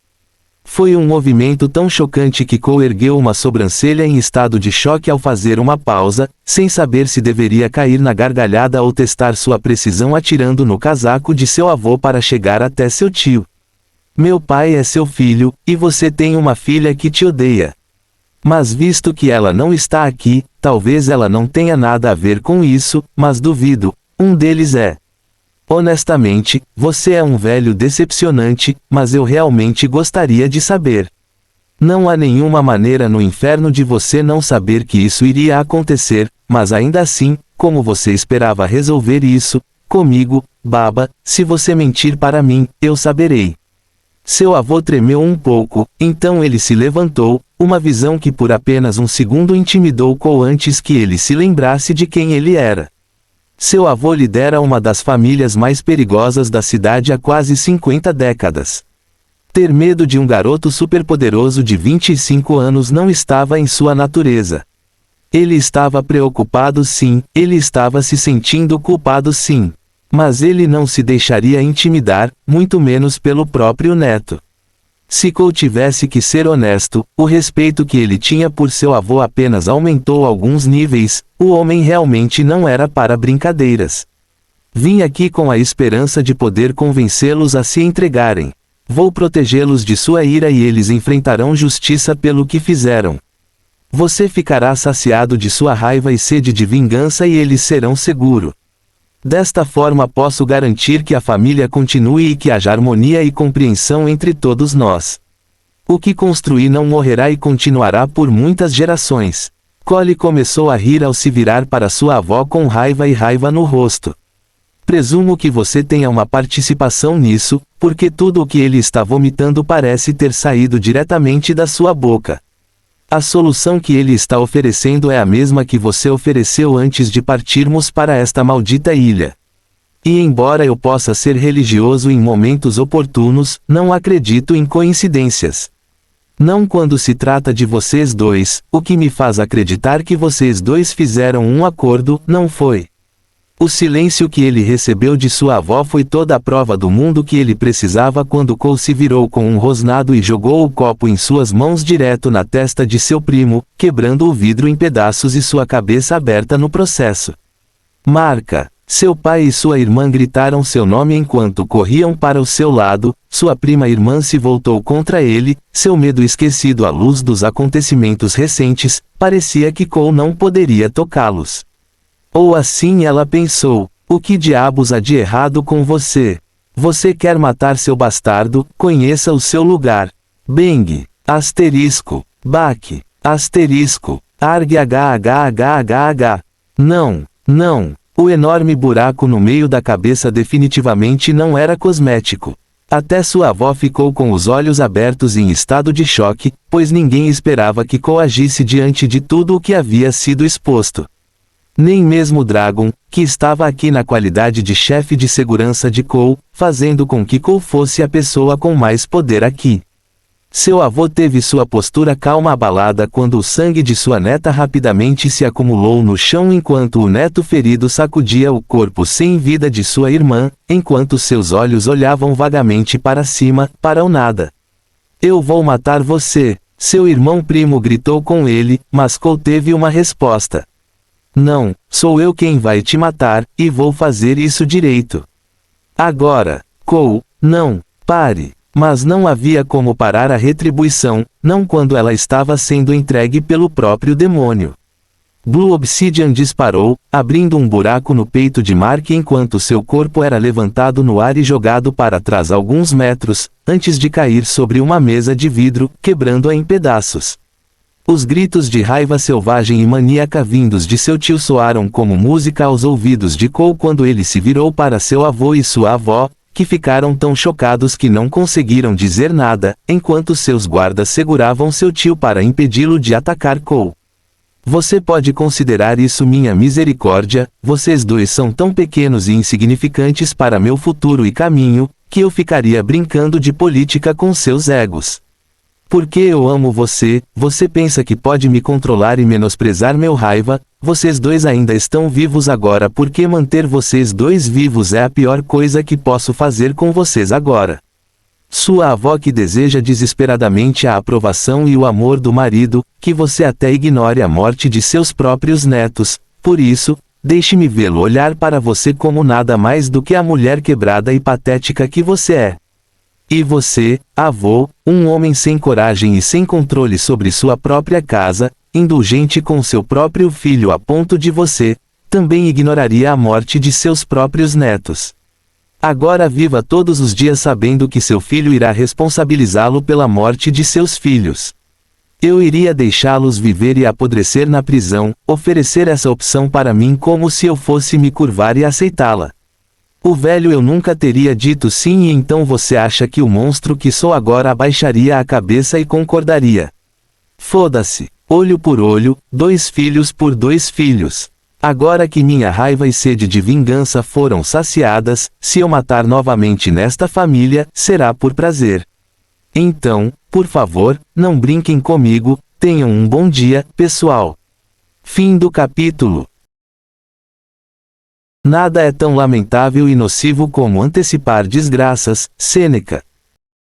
Speaker 1: Foi um movimento tão chocante que Cole ergueu uma sobrancelha em estado de choque ao fazer uma pausa, sem saber se deveria cair na gargalhada ou testar sua precisão atirando no casaco de seu avô para chegar até seu tio. Meu pai é seu filho, e você tem uma filha que te odeia. Mas visto que ela não está aqui, talvez ela não tenha nada a ver com isso, mas duvido, um deles é. Honestamente, você é um velho decepcionante, mas eu realmente gostaria de saber. Não há nenhuma maneira no inferno de você não saber que isso iria acontecer, mas ainda assim, como você esperava resolver isso, comigo, baba, se você mentir para mim, eu saberei. Seu avô tremeu um pouco, então ele se levantou, uma visão que por apenas um segundo intimidou Cole antes que ele se lembrasse de quem ele era. Seu avô lidera uma das famílias mais perigosas da cidade há quase 50 décadas. Ter medo de um garoto superpoderoso de 25 anos não estava em sua natureza. Ele estava preocupado sim, ele estava se sentindo culpado sim. Mas ele não se deixaria intimidar, muito menos pelo próprio neto. Se Cole tivesse que ser honesto, o respeito que ele tinha por seu avô apenas aumentou alguns níveis, o homem realmente não era para brincadeiras. Vim aqui com a esperança de poder convencê-los a se entregarem. Vou protegê-los de sua ira e eles enfrentarão justiça pelo que fizeram. Você ficará saciado de sua raiva e sede de vingança e eles serão seguros. Desta forma posso garantir que a família continue e que haja harmonia e compreensão entre todos nós. O que construí não morrerá e continuará por muitas gerações. Cole começou a rir ao se virar para sua avó com raiva no rosto. Presumo que você tenha uma participação nisso, porque tudo o que ele está vomitando parece ter saído diretamente da sua boca. A solução que ele está oferecendo é a mesma que você ofereceu antes de partirmos para esta maldita ilha. E embora eu possa ser religioso em momentos oportunos, não acredito em coincidências. Não quando se trata de vocês dois, o que me faz acreditar que vocês dois fizeram um acordo, não foi. O silêncio que ele recebeu de sua avó foi toda a prova do mundo que ele precisava quando Cole se virou com um rosnado e jogou o copo em suas mãos direto na testa de seu primo, quebrando o vidro em pedaços e sua cabeça aberta no processo. Marca! Seu pai e sua irmã gritaram seu nome enquanto corriam para o seu lado, sua prima irmã se voltou contra ele, seu medo esquecido à luz dos acontecimentos recentes, parecia que Cole não poderia tocá-los. Ou assim ela pensou, o que diabos há de errado com você? Você quer matar seu bastardo, conheça o seu lugar. Bang, asterisco, baque, asterisco, arg hhhhh. Não, não, o enorme buraco no meio da cabeça definitivamente não era cosmético. Até sua avó ficou com os olhos abertos em estado de choque, pois ninguém esperava que Cole agisse diante de tudo o que havia sido exposto. Nem mesmo Dragon, que estava aqui na qualidade de chefe de segurança de Cole, fazendo com que Cole fosse a pessoa com mais poder aqui. Seu avô teve sua postura calma abalada quando o sangue de sua neta rapidamente se acumulou no chão enquanto o neto ferido sacudia o corpo sem vida de sua irmã, enquanto seus olhos olhavam vagamente para cima, para o nada. Eu vou matar você, seu irmão primo gritou com ele, mas Cole teve uma resposta. Não, sou eu quem vai te matar, e vou fazer isso direito. Agora, Cole, não, pare. Mas não havia como parar a retribuição, não quando ela estava sendo entregue pelo próprio demônio. Blue Obsidian disparou, abrindo um buraco no peito de Mark enquanto seu corpo era levantado no ar e jogado para trás alguns metros, antes de cair sobre uma mesa de vidro, quebrando-a em pedaços. Os gritos de raiva selvagem e maníaca vindos de seu tio soaram como música aos ouvidos de Cole quando ele se virou para seu avô e sua avó, que ficaram tão chocados que não conseguiram dizer nada, enquanto seus guardas seguravam seu tio para impedi-lo de atacar Cole. Você pode considerar isso minha misericórdia, vocês dois são tão pequenos e insignificantes para meu futuro e caminho, que eu ficaria brincando de política com seus egos. Porque eu amo você, você pensa que pode me controlar e menosprezar meu raiva, vocês dois ainda estão vivos agora porque manter vocês dois vivos é a pior coisa que posso fazer com vocês agora. Sua avó que deseja desesperadamente a aprovação e o amor do marido, que você até ignore a morte de seus próprios netos, por isso, deixe-me vê-lo olhar para você como nada mais do que a mulher quebrada e patética que você é. E você, avô, um homem sem coragem e sem controle sobre sua própria casa, indulgente com seu próprio filho a ponto de você, também ignoraria a morte de seus próprios netos. Agora viva todos os dias sabendo que seu filho irá responsabilizá-lo pela morte de seus filhos. Eu iria deixá-los viver e apodrecer na prisão, oferecer essa opção para mim como se eu fosse me curvar e aceitá-la. O velho eu nunca teria dito sim e então você acha que o monstro que sou agora abaixaria a cabeça e concordaria. Foda-se, olho por olho, 2 filhos por 2 filhos. Agora que minha raiva e sede de vingança foram saciadas, se eu matar novamente nesta família, será por prazer. Então, por favor, não brinquem comigo, tenham um bom dia, pessoal. Fim do capítulo. Nada é tão lamentável e nocivo como antecipar desgraças, Sêneca.